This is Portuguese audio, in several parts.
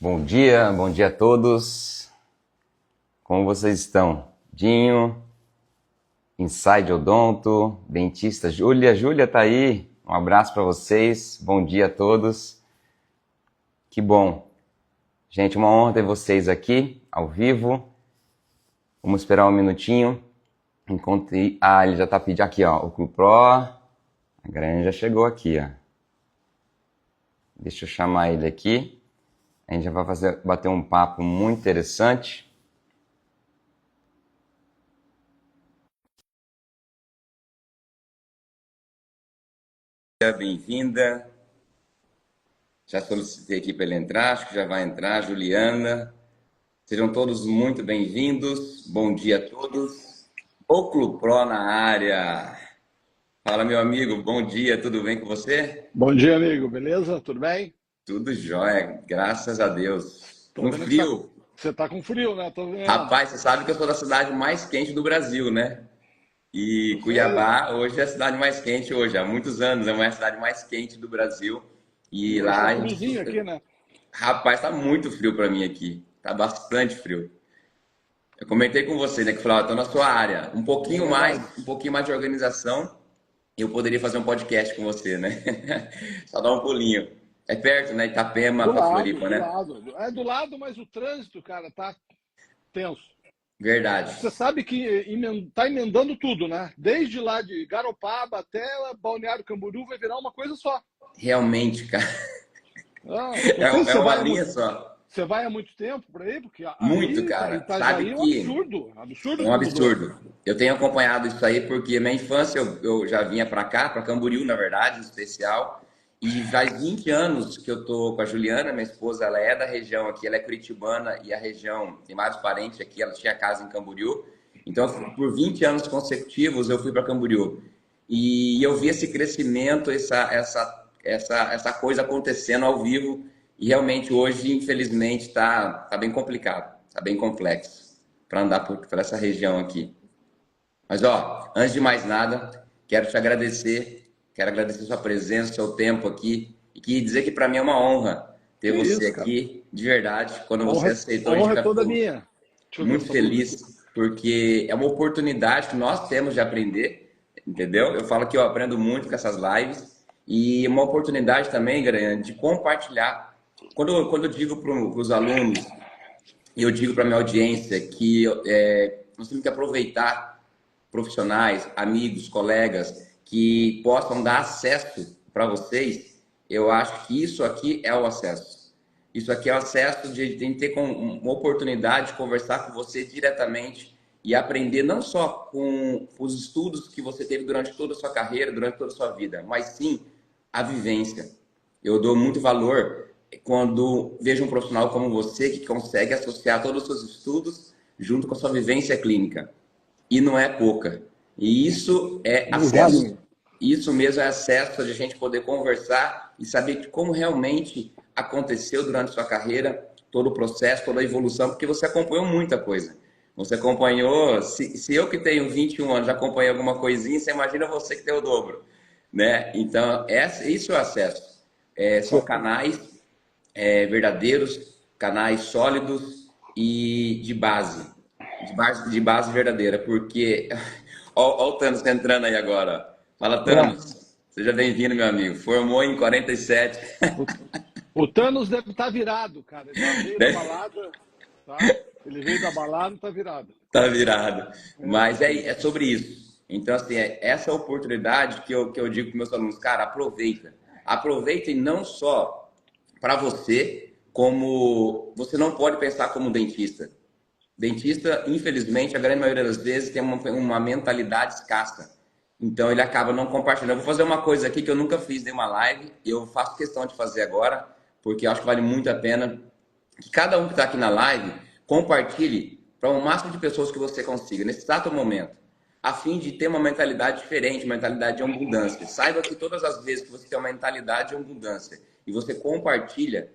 Bom dia a todos. Como vocês estão? Dinho, Inside Odonto, dentista Júlia. Júlia tá aí. Um abraço para vocês. Bom dia a todos. Que bom. Gente, uma honra ter vocês aqui, ao vivo. Vamos esperar um minutinho. Enquanto... ele já tá pedindo aqui, ó. O Clube Pro. A Granja já chegou aqui, ó. Deixa eu chamar ele aqui. A gente já vai bater um papo muito interessante. Bem-vinda. Já solicitei aqui para ele entrar, acho que já vai entrar. Juliana. Sejam todos muito bem-vindos. Bom dia a todos. O Clube Pro na área. Fala, meu amigo. Bom dia, tudo bem com você? Bom dia, amigo. Beleza? Tudo bem? Tudo jóia, graças a Deus. Tô No vendo que frio. você tá com frio, né? Tô vendo. Rapaz, você sabe que eu sou da cidade mais quente do Brasil, né? E Sério? Cuiabá hoje é a cidade mais quente hoje, há muitos anos é a cidade mais quente do Brasil. E E hoje lá tá a gente... friozinho aqui, né? Rapaz, tá muito frio para mim aqui. Tá bastante frio. Eu comentei com você, né, que falou, tô na sua área, É verdade. um pouquinho mais de organização, eu poderia fazer um podcast com você, né? Só dar um pulinho. É perto, né? Itapema Do para lado, Floripa, do né? lado. É do lado, mas o trânsito, cara, tá tenso. Verdade. Você sabe que tá emendando tudo, né? Desde lá de Garopaba até Balneário Camboriú vai virar uma coisa só. Realmente, cara. Não sei se É uma linha só. você vai há muito tempo por aí, porque Muito, aí tá, cara. Sabe Itajaí é um que absurdo. é Absurdo um que mudou. absurdo. Eu tenho acompanhado isso aí porque minha infância eu já vinha para cá, para Camboriú, na verdade, em especial. E faz 20 anos que eu tô com a Juliana, minha esposa, ela é da região aqui, ela é curitibana e a região tem vários parentes aqui, ela tinha casa em Camboriú. Então, por 20 anos consecutivos, eu fui para Camboriú. E eu vi esse crescimento, essa coisa acontecendo ao vivo. E realmente hoje, infelizmente, tá bem complicado, tá bem complexo para andar por essa região aqui. Mas, ó, antes de mais nada, quero te agradecer, quero agradecer sua presença, seu tempo aqui, e que dizer que para mim é uma honra ter Que você isso, cara. aqui, de verdade. Quando você A aceitou, a gente honra é fica toda minha. Deixa eu ver muito essa blusa aqui. feliz, porque é uma oportunidade que nós temos de aprender, entendeu? Eu falo que eu aprendo muito com essas lives, e uma oportunidade também, grande, de compartilhar. Quando eu digo para os alunos, e eu digo para minha audiência que nós temos que aproveitar profissionais, amigos, colegas que possam dar acesso para vocês, eu acho que isso aqui é o acesso. Isso aqui é o acesso de ter uma oportunidade de conversar com você diretamente e aprender não só com os estudos que você teve durante toda a sua carreira, durante toda a sua vida, mas sim a vivência. Eu dou muito valor quando vejo um profissional como você que consegue associar todos os seus estudos junto com a sua vivência clínica. E não é pouca. E isso é acesso. Obrigado. Isso mesmo é acesso de a gente poder conversar e saber como realmente aconteceu durante sua carreira, todo o processo, toda a evolução, porque você acompanhou muita coisa. Você acompanhou, se eu que tenho 21 anos já acompanhei alguma coisinha, você imagina você que tem o dobro, né? Então, isso é o acesso. São canais verdadeiros, canais sólidos e de base verdadeira, porque ó o Thanos tá entrando aí agora. Fala, É, Thanos, seja bem-vindo, meu amigo. Formou em 47, o, o Thanos deve estar virado, cara. Ele veio da né? balada, tá? Ele veio da balada e tá virado. Tá virado. É. Mas é sobre isso. Então, assim, essa oportunidade que eu digo para meus alunos, cara, aproveita. Aproveitem não só para você, como você não pode pensar como dentista. Dentista, infelizmente, a grande maioria das vezes tem uma mentalidade escassa. Então ele acaba não compartilhando. Eu vou fazer uma coisa aqui que eu nunca fiz em uma live, eu faço questão de fazer agora, porque eu acho que vale muito a pena que cada um que está aqui na live compartilhe para o máximo de pessoas que você consiga, nesse exato momento, a fim de ter uma mentalidade diferente, uma mentalidade de abundância. Saiba que todas as vezes que você tem uma mentalidade de abundância e você compartilha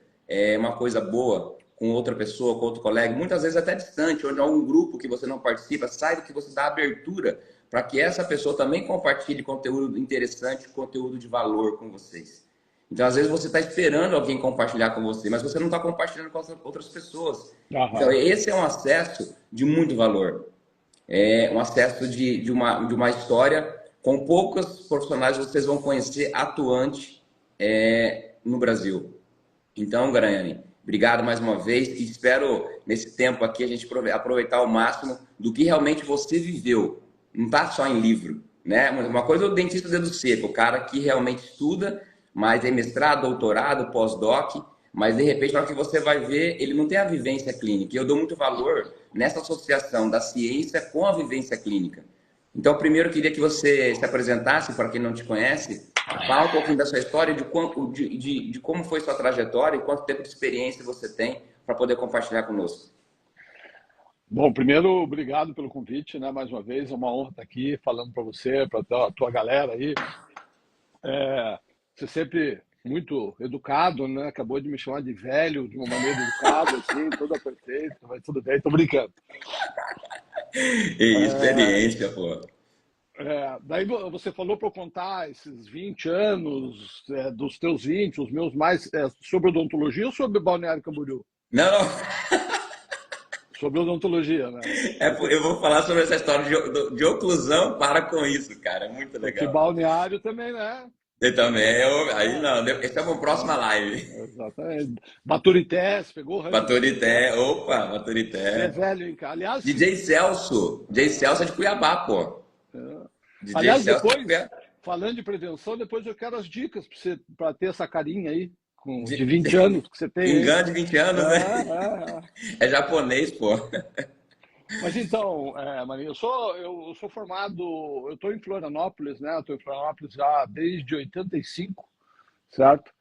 uma coisa boa com outra pessoa, com outro colega, muitas vezes até distante, onde há um grupo que você não participa, saiba que você dá abertura para que essa pessoa também compartilhe conteúdo interessante, conteúdo de valor com vocês. Então, às vezes, você está esperando alguém compartilhar com você, mas você não está compartilhando com as outras pessoas. Então, Aham. esse é um acesso de muito valor. É um acesso de uma história com poucos profissionais que vocês vão conhecer atuante no Brasil. Então, Garanhani, obrigado mais uma vez e espero, nesse tempo aqui, a gente aproveitar ao máximo do que realmente você viveu. Não está só em livro, né? Uma coisa é o dentista dedo seco, o cara que realmente estuda, mas é mestrado, doutorado, pós-doc, mas de repente, na hora que você vai ver, ele não tem a vivência clínica. E eu dou muito valor nessa associação da ciência com a vivência clínica. Então, primeiro, eu queria que você se apresentasse para quem não te conhece, fala um pouquinho da sua história, de como foi sua trajetória e quanto tempo de experiência você tem para poder compartilhar conosco. Bom, primeiro, obrigado pelo convite, né? Mais uma vez, é uma honra estar aqui falando para você, para a tua galera aí. Você sempre muito educado, né? Acabou de me chamar de velho, de uma maneira educada, assim, toda perfeita, mas tudo bem, tô brincando. E experiência, pô. Daí você falou para eu contar esses 20 anos, dos teus 20, os meus mais, sobre odontologia ou sobre Balneário Camboriú? Não, não. Sobre odontologia, né? Eu vou falar sobre essa história de oclusão, para com isso, cara. É muito Porque legal. Balneário também, né? Eu também. Aí Ah, não, esse é uma próxima live. exatamente. Baturité, você pegou o rancho Baturité. Baturité, opa, Você é Baturité. velho, hein, cara? Aliás, DJ Celso. DJ Celso é de Cuiabá, pô. é, DJ aliás, Celso é de depois, Cuiabá. falando de prevenção, depois eu quero as dicas para você, para ter essa carinha aí, de De, 20 anos que você tem aí. engano de 20 anos, né? É. É japonês, pô. Mas então, Marinho, eu sou formado, eu estou em Florianópolis, né? Estou em Florianópolis já desde 85, certo?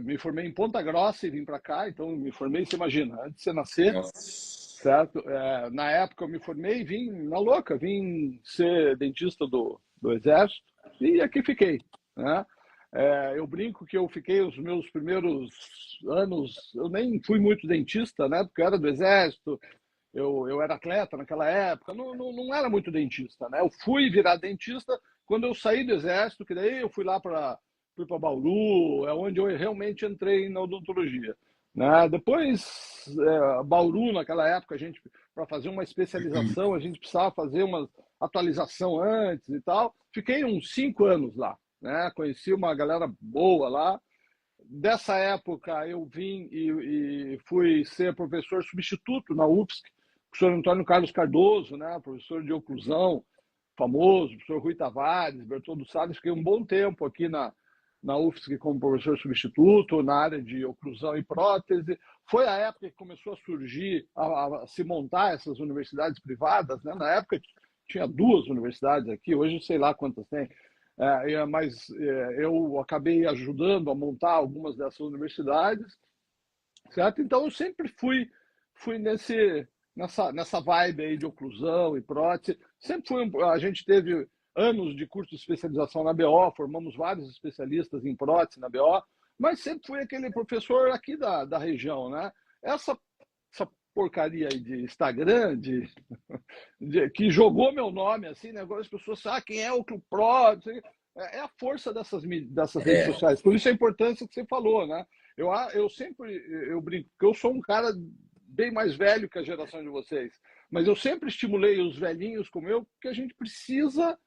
Me formei em Ponta Grossa e vim para cá, então me formei, você imagina, antes de você nascer, Nossa. certo? Na época eu me formei e vim na louca, vim ser dentista do Exército e aqui fiquei, né? Eu brinco que eu fiquei os meus primeiros anos, eu nem fui muito dentista, né? Porque eu era do Exército, eu era atleta naquela época, não era muito dentista, né? Eu fui virar dentista quando eu saí do Exército, que daí eu fui para Bauru, é onde eu realmente entrei na odontologia. Né? Depois, Bauru, naquela época, para fazer uma especialização, a gente precisava fazer uma atualização antes e tal. Fiquei uns 5 anos lá, né? Conheci uma galera boa lá. Dessa época, eu vim e fui ser professor substituto na UFSC, o professor Antônio Carlos Cardoso, né? Professor de oclusão, famoso, professor Rui Tavares, Bertoldo Salles. Fiquei um bom tempo aqui na UFSC como professor substituto, na área de oclusão e prótese. Foi a época que começou a surgir, a se montar essas universidades privadas. Né? Na época tinha 2 universidades aqui, hoje sei lá quantas tem. Mas eu acabei ajudando a montar algumas dessas universidades, certo? Então eu sempre fui nessa vibe aí de oclusão e prótese. Sempre a gente teve anos de curso de especialização na BO, formamos vários especialistas em prótese na BO, mas sempre fui aquele professor aqui da região, né? Essa porcaria aí de Instagram, que jogou meu nome assim, né? Agora as pessoas sabem quem é o Pro, é a força dessas redes É, sociais. Por isso a importância que você falou, né? Eu sempre brinco, porque eu sou um cara bem mais velho que a geração de vocês, mas eu sempre estimulei os velhinhos como eu, porque a gente precisa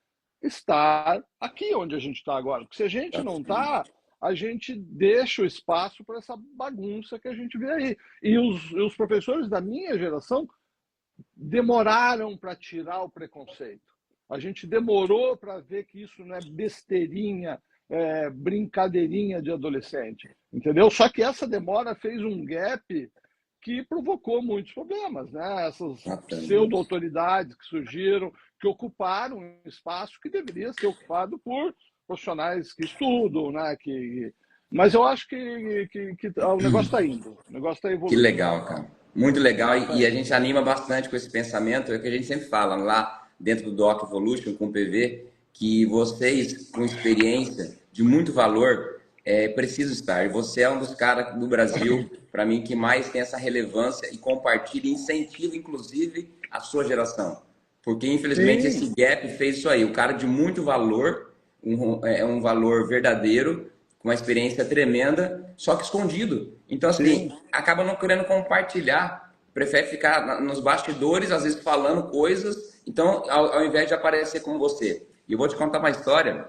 estar aqui onde a gente está agora. Porque se a gente não está, a gente deixa o espaço para essa bagunça que a gente vê aí. E os professores da minha geração demoraram para tirar o preconceito. A gente demorou para ver que isso não é besteirinha, brincadeirinha de adolescente, entendeu? Só que essa demora fez um gap que provocou muitos problemas, né? Essas exatamente. pseudo-autoridades que surgiram, que ocuparam um espaço que deveria ser ocupado por profissionais que estudam, né? Mas eu acho que o negócio está indo, o negócio está Que evoluindo, legal, cara. Muito o legal. negócio está E a indo. gente anima bastante com esse pensamento. É o que a gente sempre fala lá dentro do Doc Evolution com o PV, que vocês, com experiência de muito valor, precisam estar. E você é um dos caras do Brasil, para mim, que mais tem essa relevância e compartilha e incentiva, inclusive, a sua geração. Porque, infelizmente, esse Sim, gap fez isso aí. O cara de muito valor, um valor verdadeiro, uma experiência tremenda, só que escondido. Então, assim, Sim. acaba não querendo compartilhar, prefere ficar nos bastidores, às vezes falando coisas, então, ao invés de aparecer como você. E eu vou te contar uma história,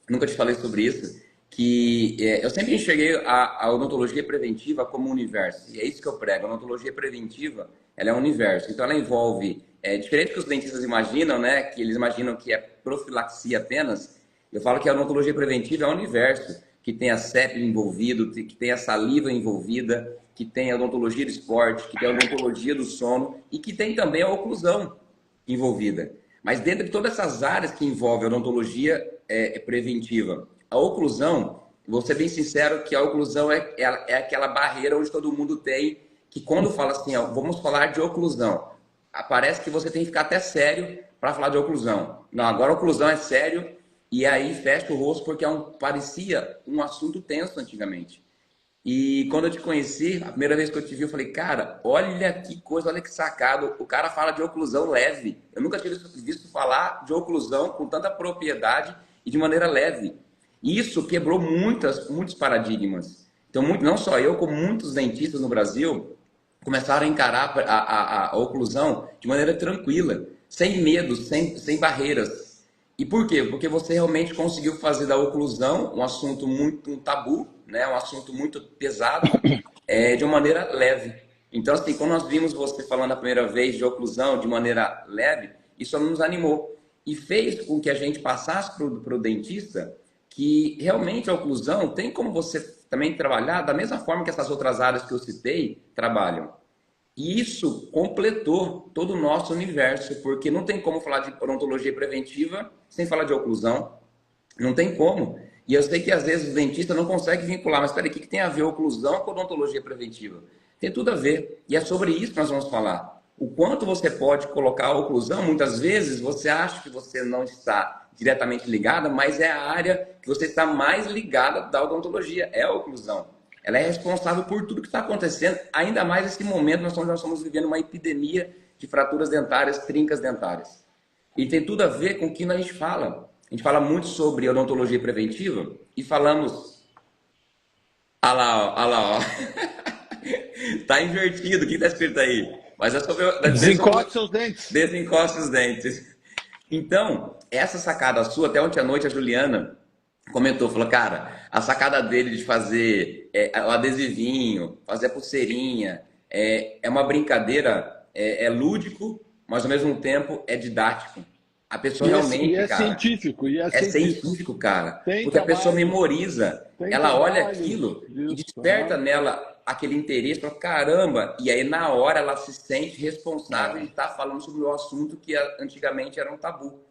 nunca te falei sobre isso, que eu sempre enxerguei a odontologia preventiva como um universo, e é isso que eu prego. A odontologia preventiva, ela é um universo, então ela envolve, diferente do que os dentistas imaginam, né, que eles imaginam que é profilaxia apenas, eu falo que a odontologia preventiva é um universo, que tem a CEP envolvido, que tem a saliva envolvida, que tem a odontologia do esporte, que tem a odontologia do sono e que tem também a oclusão envolvida. Mas dentro de todas essas áreas que envolvem a odontologia preventiva, a oclusão, vou ser bem sincero que a oclusão é aquela barreira onde todo mundo tem, que quando fala assim, ó, vamos falar de oclusão, parece que você tem que ficar até sério para falar de oclusão. Não, agora a oclusão é sério e aí fecha o rosto porque parecia um assunto tenso antigamente. E quando eu te conheci, a primeira vez que eu te vi, eu falei, cara, olha que coisa, olha que sacado. O cara fala de oclusão leve. Eu nunca tinha visto falar de oclusão com tanta propriedade e de maneira leve. E isso quebrou muitos paradigmas. Então, não só eu, como muitos dentistas no Brasil começaram a encarar a oclusão de maneira tranquila, sem medo, sem barreiras. E por quê? Porque você realmente conseguiu fazer da oclusão um assunto muito tabu, né? Um assunto muito pesado, de uma maneira leve. Então, assim, quando nós vimos você falando a primeira vez de oclusão de maneira leve, isso nos animou e fez com que a gente passasse para o dentista que realmente a oclusão tem como você também trabalhar da mesma forma que essas outras áreas que eu citei trabalham. E isso completou todo o nosso universo, porque não tem como falar de odontologia preventiva sem falar de oclusão. Não tem como. E eu sei que às vezes o dentista não consegue vincular, mas peraí, o que tem a ver oclusão com odontologia preventiva? Tem tudo a ver. E é sobre isso que nós vamos falar. O quanto você pode colocar a oclusão, muitas vezes você acha que você não está diretamente ligada, mas é a área que você está mais ligada da odontologia, é a oclusão. Ela é responsável por tudo que está acontecendo, ainda mais nesse momento nós estamos vivendo uma epidemia de fraturas dentárias, trincas dentárias. E tem tudo a ver com o que a gente fala. A gente fala muito sobre odontologia preventiva e falamos. Ah lá, ó, ah lá, ó. Tá invertido, o que tá escrito aí? Mas é sobre. Deve ser sobre. Desencoste seus dentes. Desencoste os dentes. Então, essa sacada sua, até ontem à noite a Juliana comentou, falou, cara, a sacada dele de fazer o adesivinho, fazer a pulseirinha, é uma brincadeira, é lúdico, mas ao mesmo tempo é didático. A pessoa E realmente, é cara, científico, e é é científico. científico, cara. Tem Porque a pessoa trabalhos, memoriza, tem ela olha trabalhos aquilo e disso. desperta nela aquele interesse, fala, caramba, e aí na hora ela se sente responsável de estar falando sobre o assunto que antigamente era um tabu.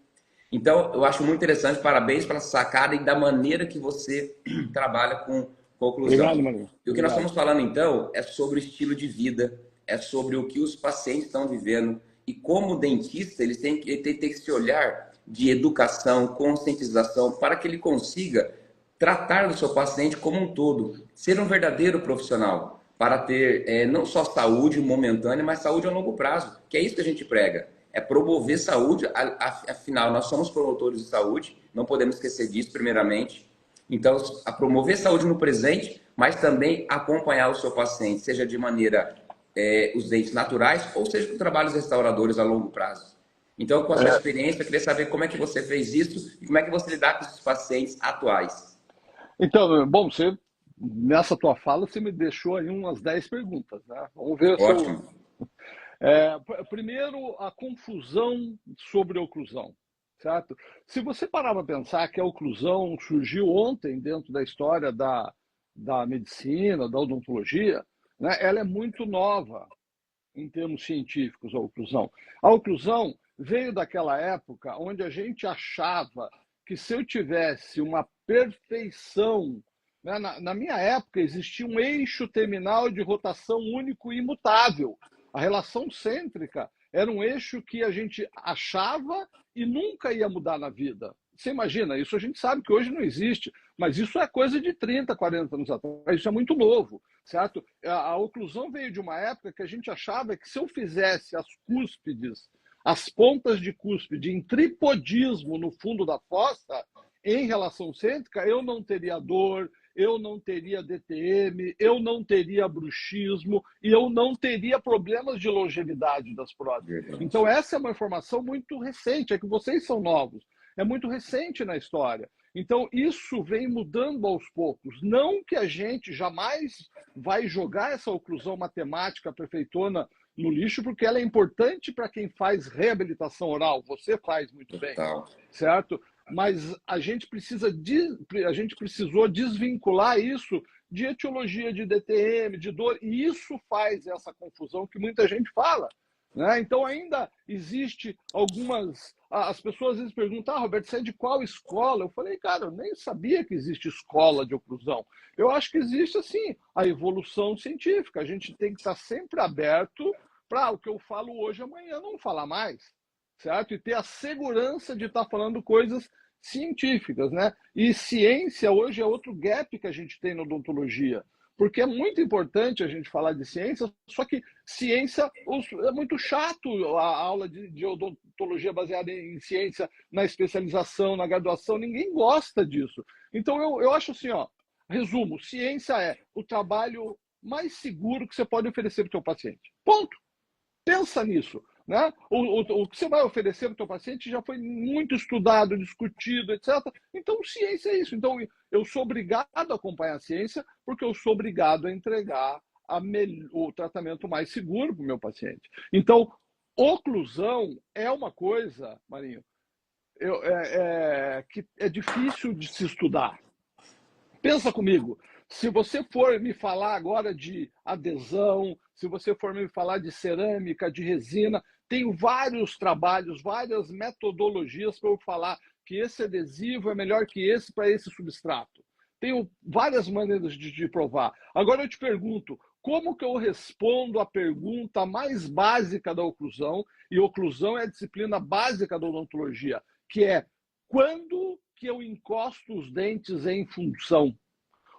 Então, eu acho muito interessante, parabéns pela sacada e da maneira que você trabalha com Obrigado, conclusão. Maria. E o que nós Obrigado. estamos falando, então, é sobre o estilo de vida, é sobre o que os pacientes estão vivendo e como dentista, ele tem que se olhar de educação, conscientização, para que ele consiga tratar do seu paciente como um todo, ser um verdadeiro profissional, para ter não só saúde momentânea, mas saúde a longo prazo, que é isso que a gente prega. É promover saúde, afinal, nós somos promotores de saúde, não podemos esquecer disso, primeiramente. Então, a promover saúde no presente, mas também acompanhar o seu paciente, seja de maneira os dentes naturais, ou seja com trabalhos restauradores a longo prazo. Então, com a sua experiência, eu queria saber como é que você fez isso e como é que você lidar com esses pacientes atuais. Então, bom, nessa tua fala, você me deixou aí umas 10 perguntas, né? Vamos ver se eu... Ótimo. Primeiro, a confusão sobre a oclusão, certo? Se você parar para pensar que a oclusão surgiu ontem dentro da história da medicina, da odontologia, né, ela é muito nova em termos científicos, a oclusão. A oclusão veio daquela época onde a gente achava que se eu tivesse uma perfeição, né, na minha época existia um eixo terminal de rotação único e imutável. A relação cêntrica era um eixo que a gente achava e nunca ia mudar na vida. Você imagina, isso a gente sabe que hoje não existe, mas isso é coisa de 30, 40 anos atrás, isso é muito novo, certo? A oclusão veio de uma época que a gente achava que se eu fizesse as cúspides, as pontas de cúspide em tripodismo no fundo da fossa, em relação cêntrica, eu não teria dor, eu não teria DTM, eu não teria bruxismo e eu não teria problemas de longevidade das próteses. Verdade. Então, essa é uma informação muito recente, é que vocês são novos, é muito recente na história. Então, isso vem mudando aos poucos. Não que a gente jamais vai jogar essa oclusão matemática perfeitona no lixo, porque ela é importante para quem faz reabilitação oral. Você faz muito bem, Total. certo? Mas a gente precisou desvincular isso de etiologia de DTM, de dor, e isso faz essa confusão que muita gente fala. Né? Então ainda existe algumas... As pessoas às vezes perguntam, Roberto, você é de qual escola? Eu falei, cara, eu nem sabia que existe escola de oclusão. Eu acho que existe, assim, a evolução científica. A gente tem que estar sempre aberto para o que eu falo hoje, amanhã não falar mais, certo? E ter a segurança de estar falando coisas científicas, né? E ciência hoje é outro gap que a gente tem na odontologia. Porque é muito importante a gente falar de ciência, só que ciência é muito chato a aula de odontologia baseada em ciência, na especialização, na graduação, ninguém gosta disso. Então eu acho assim, ó, resumo, ciência é o trabalho mais seguro que você pode oferecer para o seu paciente. Ponto. Pensa nisso. Né? O que você vai oferecer para o seu paciente já foi muito estudado, discutido, etc. Então, ciência é isso. Então, eu sou obrigado a acompanhar a ciência porque eu sou obrigado a entregar o tratamento mais seguro para o meu paciente. Então, oclusão é uma coisa, Marinho, que é difícil de se estudar. Pensa comigo, se você for me falar agora de adesão, se você for me falar de cerâmica, de resina, tenho vários trabalhos, várias metodologias para eu falar que esse adesivo é melhor que esse para esse substrato. Tenho várias maneiras de provar. Agora eu te pergunto, como que eu respondo a pergunta mais básica da oclusão? E oclusão é a disciplina básica da odontologia, que é quando que eu encosto os dentes em função?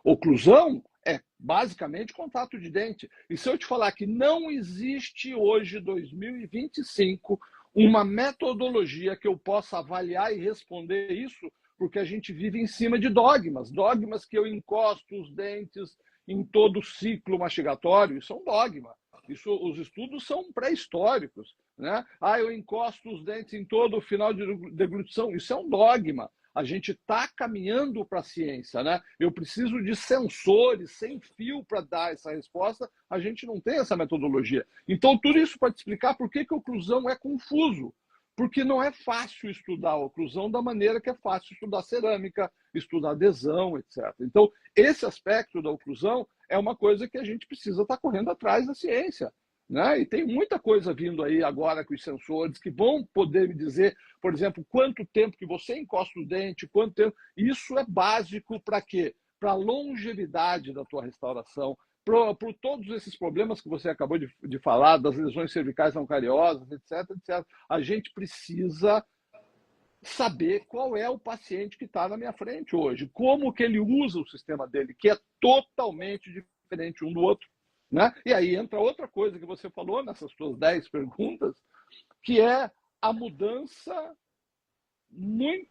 Oclusão é basicamente contato de dente. E se eu te falar que não existe hoje, 2025, uma metodologia que eu possa avaliar e responder isso, porque a gente vive em cima de dogmas. Dogmas que eu encosto os dentes em todo o ciclo mastigatório, isso é um dogma. Isso, os estudos são pré-históricos. Né? Eu encosto os dentes em todo o final de deglutição, isso é um dogma. A gente está caminhando para a ciência, né? Eu preciso de sensores sem fio para dar essa resposta, a gente não tem essa metodologia. Então, tudo isso para te explicar por que a oclusão é confuso. Porque não é fácil estudar a oclusão da maneira que é fácil estudar cerâmica, estudar adesão, etc. Então, esse aspecto da oclusão é uma coisa que a gente precisa estar correndo atrás da ciência. Né? E tem muita coisa vindo aí agora com os sensores que vão poder me dizer, por exemplo, quanto tempo que você encosta o dente, quanto tempo. Isso é básico para quê? Para a longevidade da tua restauração, para todos esses problemas que você acabou de falar, das lesões cervicais não cariosas, etc, etc. A gente precisa saber qual é o paciente que está na minha frente hoje, como que ele usa o sistema dele, que é totalmente diferente um do outro. Né? E aí entra outra coisa que você falou nessas suas 10 perguntas, que é a mudança muito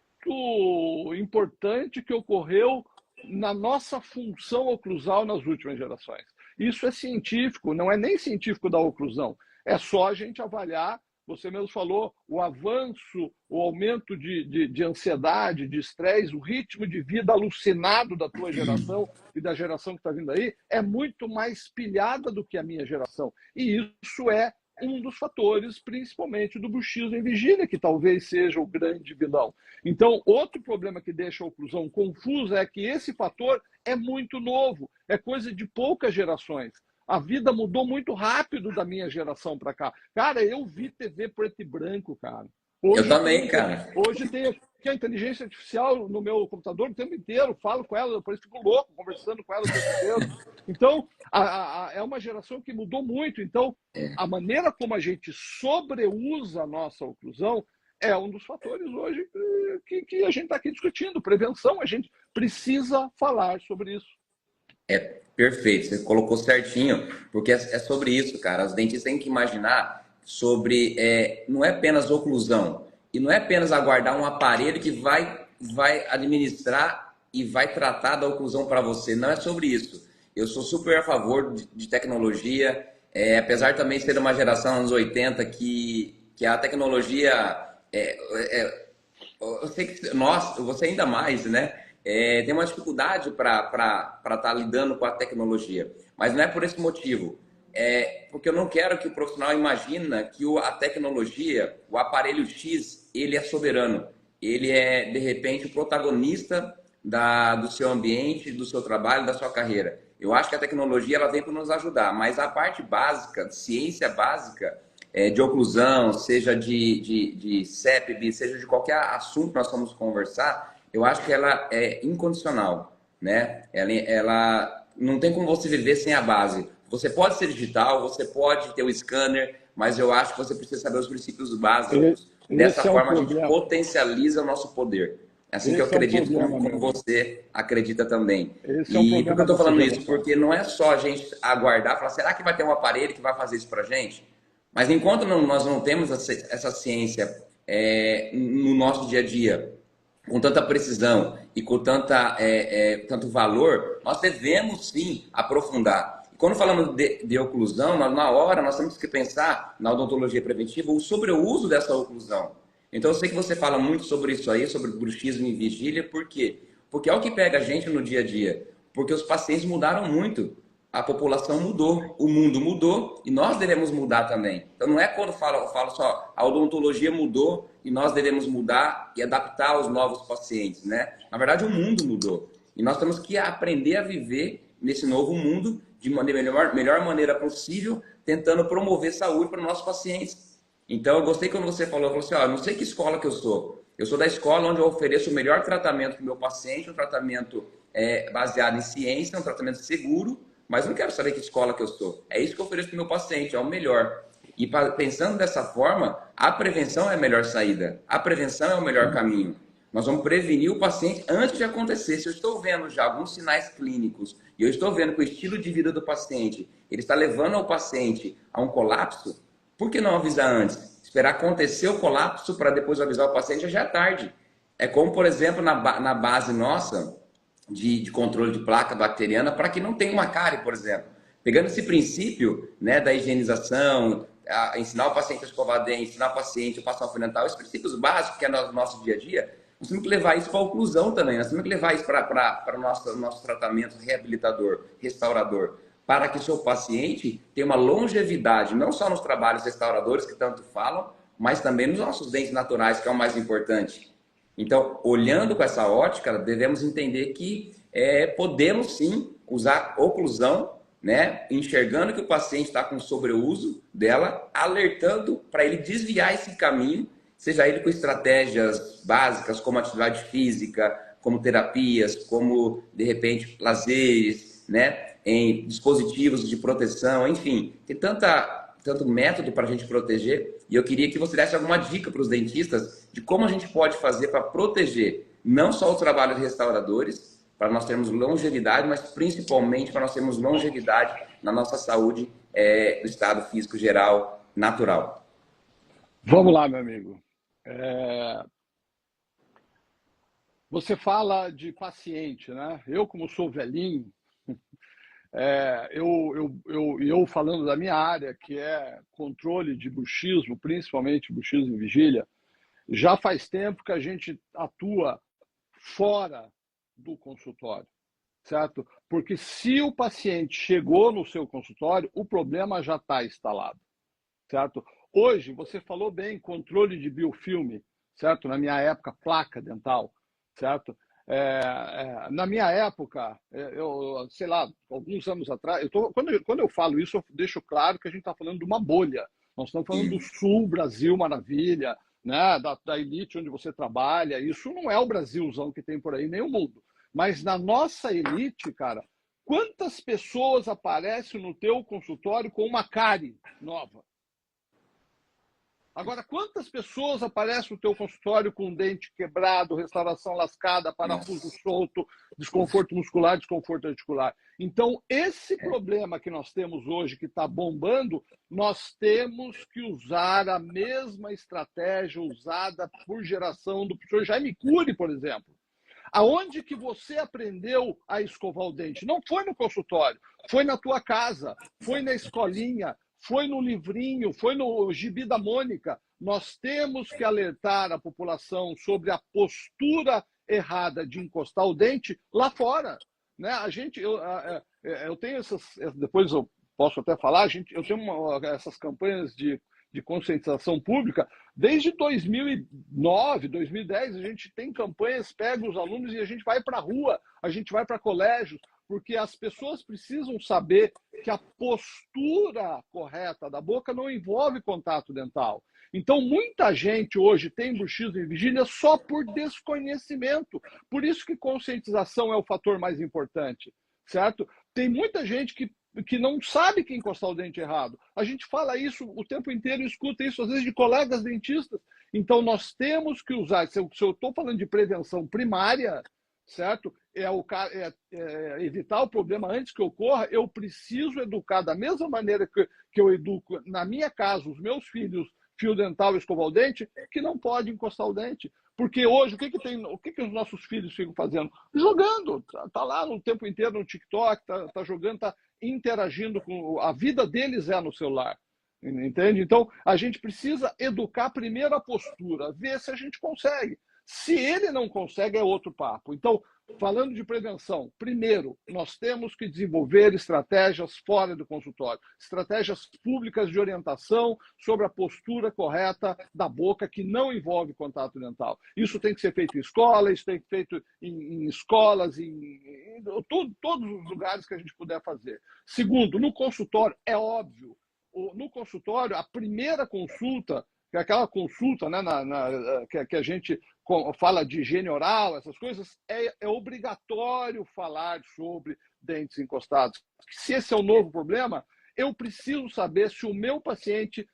importante que ocorreu na nossa função oclusal nas últimas gerações. Isso é científico, não é nem científico da oclusão. É só a gente avaliar, você mesmo falou, o avanço, o aumento de ansiedade, de estresse, o ritmo de vida alucinado da tua geração e da geração que está vindo aí, é muito mais pilhada do que a minha geração. E isso é um dos fatores, principalmente do bruxismo em vigília, que talvez seja o grande vilão. Então, outro problema que deixa a oclusão confusa é que esse fator é muito novo, é coisa de poucas gerações. A vida mudou muito rápido da minha geração para cá. Cara, eu vi TV preto e branco, cara. Hoje, eu também, cara. Hoje tem aqui a inteligência artificial no meu computador o tempo inteiro, falo com ela, depois fico louco conversando com ela o tempo inteiro. Então, é uma geração que mudou muito. Então, a maneira como a gente sobreusa a nossa oclusão é um dos fatores hoje que a gente está aqui discutindo. Prevenção, a gente precisa falar sobre isso. É perfeito, você colocou certinho, porque é sobre isso, cara. Os dentistas têm que imaginar sobre, não é apenas oclusão, e não é apenas aguardar um aparelho que vai administrar e vai tratar da oclusão para você. Não é sobre isso. Eu sou super a favor de tecnologia, apesar também de ser uma geração anos 80 que a tecnologia eu sei que nós, você ainda mais, né? Tem uma dificuldade para estar lidando com a tecnologia, mas não é por esse motivo. Porque eu não quero que o profissional imagina que a tecnologia, o aparelho X, ele é soberano. Ele é, de repente, o protagonista do seu ambiente, do seu trabalho, da sua carreira. Eu acho que a tecnologia ela vem para nos ajudar, mas a parte básica, ciência básica, de oclusão, seja de CEPB, seja de qualquer assunto que nós vamos conversar, eu acho que ela é incondicional, né? Ela não tem como você viver sem a base. Você pode ser digital, você pode ter o scanner, mas eu acho que você precisa saber os princípios básicos. Dessa Esse é um forma, a gente problema. potencializa o nosso poder. É assim que eu Esse é um acredito, problema, como meu. você acredita também. Esse é um E por que eu problema estou dessa falando isso? geração. Porque não é só a gente aguardar, falar, será que vai ter um aparelho que vai fazer isso para a gente? Mas enquanto nós não temos essa ciência no nosso dia a dia, com tanta precisão e com tanto valor, nós devemos sim aprofundar. E quando falamos de oclusão, na hora nós temos que pensar na odontologia preventiva sobre o uso dessa oclusão. Então eu sei que você fala muito sobre isso aí, sobre bruxismo e vigília, por quê? Porque é o que pega a gente no dia a dia. Porque os pacientes mudaram muito, a população mudou, o mundo mudou e nós devemos mudar também. Então não é quando eu falo só a odontologia mudou e nós devemos mudar e adaptar aos novos pacientes, né? Na verdade o mundo mudou e nós temos que aprender a viver nesse novo mundo de melhor maneira possível, tentando promover saúde para os nossos pacientes. Então eu gostei quando você falou assim, ó, não sei que escola que eu sou. Eu sou da escola onde eu ofereço o melhor tratamento para o meu paciente, um tratamento baseado em ciência, um tratamento seguro, mas não quero saber que escola que eu sou. É isso que eu ofereço para o meu paciente, é o melhor. E pensando dessa forma, a prevenção é a melhor saída. A prevenção é o melhor caminho. Nós vamos prevenir o paciente antes de acontecer. Se eu estou vendo já alguns sinais clínicos e eu estou vendo que o estilo de vida do paciente ele está levando o paciente a um colapso, por que não avisar antes? Esperar acontecer o colapso para depois avisar o paciente já é tarde. É como, por exemplo, na base nossa de controle de placa bacteriana para que não tenha uma cárie, por exemplo. Pegando esse princípio, né, da higienização, ensinar o paciente a escovar dente, ensinar o paciente a passar o fio dental, os princípios básicos que é no nosso dia a dia, nós temos que levar isso para a oclusão também, nós temos que levar isso para o nosso tratamento reabilitador, restaurador, para que o seu paciente tenha uma longevidade, não só nos trabalhos restauradores que tanto falam, mas também nos nossos dentes naturais, que é o mais importante. Então, olhando com essa ótica, devemos entender que podemos sim usar oclusão, né? Enxergando que o paciente está com sobreuso dela, alertando para ele desviar esse caminho, seja ele com estratégias básicas como atividade física, como terapias, como de repente lazeres, né? Em dispositivos de proteção, enfim, tem tanto método para a gente proteger, e eu queria que você desse alguma dica para os dentistas de como a gente pode fazer para proteger não só o trabalho de restauradores, para nós termos longevidade, mas principalmente para nós termos longevidade na nossa saúde do estado físico geral natural. Vamos lá, meu amigo. Você fala de paciente, né? Eu, como sou velhinho, eu falando da minha área, que é controle de bruxismo, principalmente bruxismo e vigília, já faz tempo que a gente atua fora do consultório, certo? Porque se o paciente chegou no seu consultório, o problema já está instalado, certo? Hoje, você falou bem, controle de biofilme, certo? Na minha época, placa dental, certo? Na minha época, eu sei lá, alguns anos atrás, quando eu falo isso, eu deixo claro que a gente está falando de uma bolha. Nós estamos falando do Sul, Brasil, maravilha, né? Da elite onde você trabalha. Isso não é o Brasilzão que tem por aí, nem o mundo. Mas na nossa elite, cara, quantas pessoas aparecem no teu consultório com uma cárie nova? Agora, quantas pessoas aparecem no teu consultório com dente quebrado, restauração lascada, parafuso solto, desconforto muscular, desconforto articular? Então, esse problema que nós temos hoje, que está bombando, nós temos que usar a mesma estratégia usada por geração do professor Jaime Cury, por exemplo. Aonde que você aprendeu a escovar o dente? Não foi no consultório, foi na tua casa, foi na escolinha, foi no livrinho, foi no gibi da Mônica. Nós temos que alertar a população sobre a postura errada de encostar o dente lá fora. Né? Eu tenho essas, depois eu posso até falar, eu tenho essas campanhas de conscientização pública desde 2009, 2010. A gente tem campanhas, pega os alunos e a gente vai para a rua, a gente vai para colégios, porque as pessoas precisam saber que a postura correta da boca não envolve contato dental. Então, muita gente hoje tem bruxismo em vigília só por desconhecimento. Por isso que conscientização é o fator mais importante, certo? Tem muita gente que não sabe que encostar o dente errado. A gente fala isso o tempo inteiro, escuta isso às vezes de colegas dentistas. Então, nós temos que usar, se eu estou falando de prevenção primária, certo? Evitar o problema antes que ocorra, eu preciso educar da mesma maneira que eu educo, na minha casa, os meus filhos, fio dental e escovar o dente, que não pode encostar o dente. Porque hoje, o que os nossos filhos ficam fazendo? Jogando. Tá lá no tempo inteiro no TikTok, tá jogando, tá interagindo com... A vida deles é no celular. Entende? Então, a gente precisa educar primeiro a postura, ver se a gente consegue. Se ele não consegue, é outro papo. Então, falando de prevenção, primeiro, nós temos que desenvolver estratégias fora do consultório, estratégias públicas de orientação sobre a postura correta da boca que não envolve contato dental. Isso tem que ser feito em escola, isso tem que ser feito em escolas, em todos os lugares que a gente puder fazer. Segundo, no consultório, é óbvio, no consultório, a primeira consulta, que é aquela consulta, né, que a gente fala de higiene oral, essas coisas, é obrigatório falar sobre dentes encostados. Se esse é o novo problema, eu preciso saber se o meu paciente,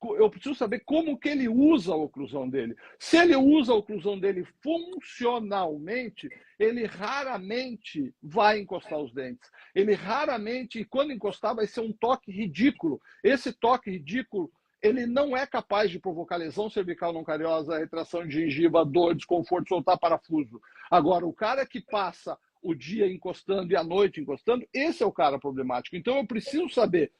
eu preciso saber como que ele usa a oclusão dele. Se ele usa a oclusão dele funcionalmente, ele raramente vai encostar os dentes. Ele raramente, e quando encostar, vai ser um toque ridículo. Esse toque ridículo, ele não é capaz de provocar lesão cervical não cariosa, retração de gengiva, dor, desconforto, soltar parafuso. Agora, o cara que passa o dia encostando e a noite encostando, esse é o cara problemático. Então, eu preciso saber.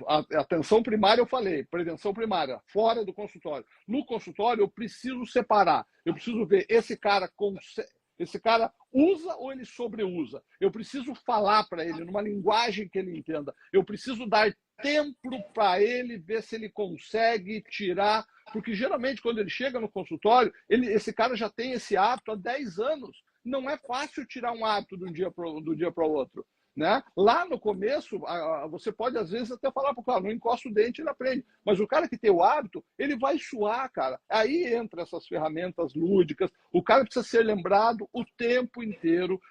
Atenção primária, eu falei, prevenção primária, fora do consultório. No consultório, eu preciso separar. Eu preciso ver esse cara usa ou ele sobreusa. Eu preciso falar para ele numa linguagem que ele entenda. Eu preciso dar tempo para ele ver se ele consegue tirar, porque geralmente quando ele chega no consultório, esse cara já tem esse hábito há 10 anos. Não é fácil tirar um hábito do dia para o outro. Né? Lá no começo, você pode às vezes até falar para o cara, não encosta o dente, ele aprende. Mas o cara que tem o hábito, ele vai suar, cara. Aí entra essas ferramentas lúdicas. O cara precisa ser lembrado o tempo inteiro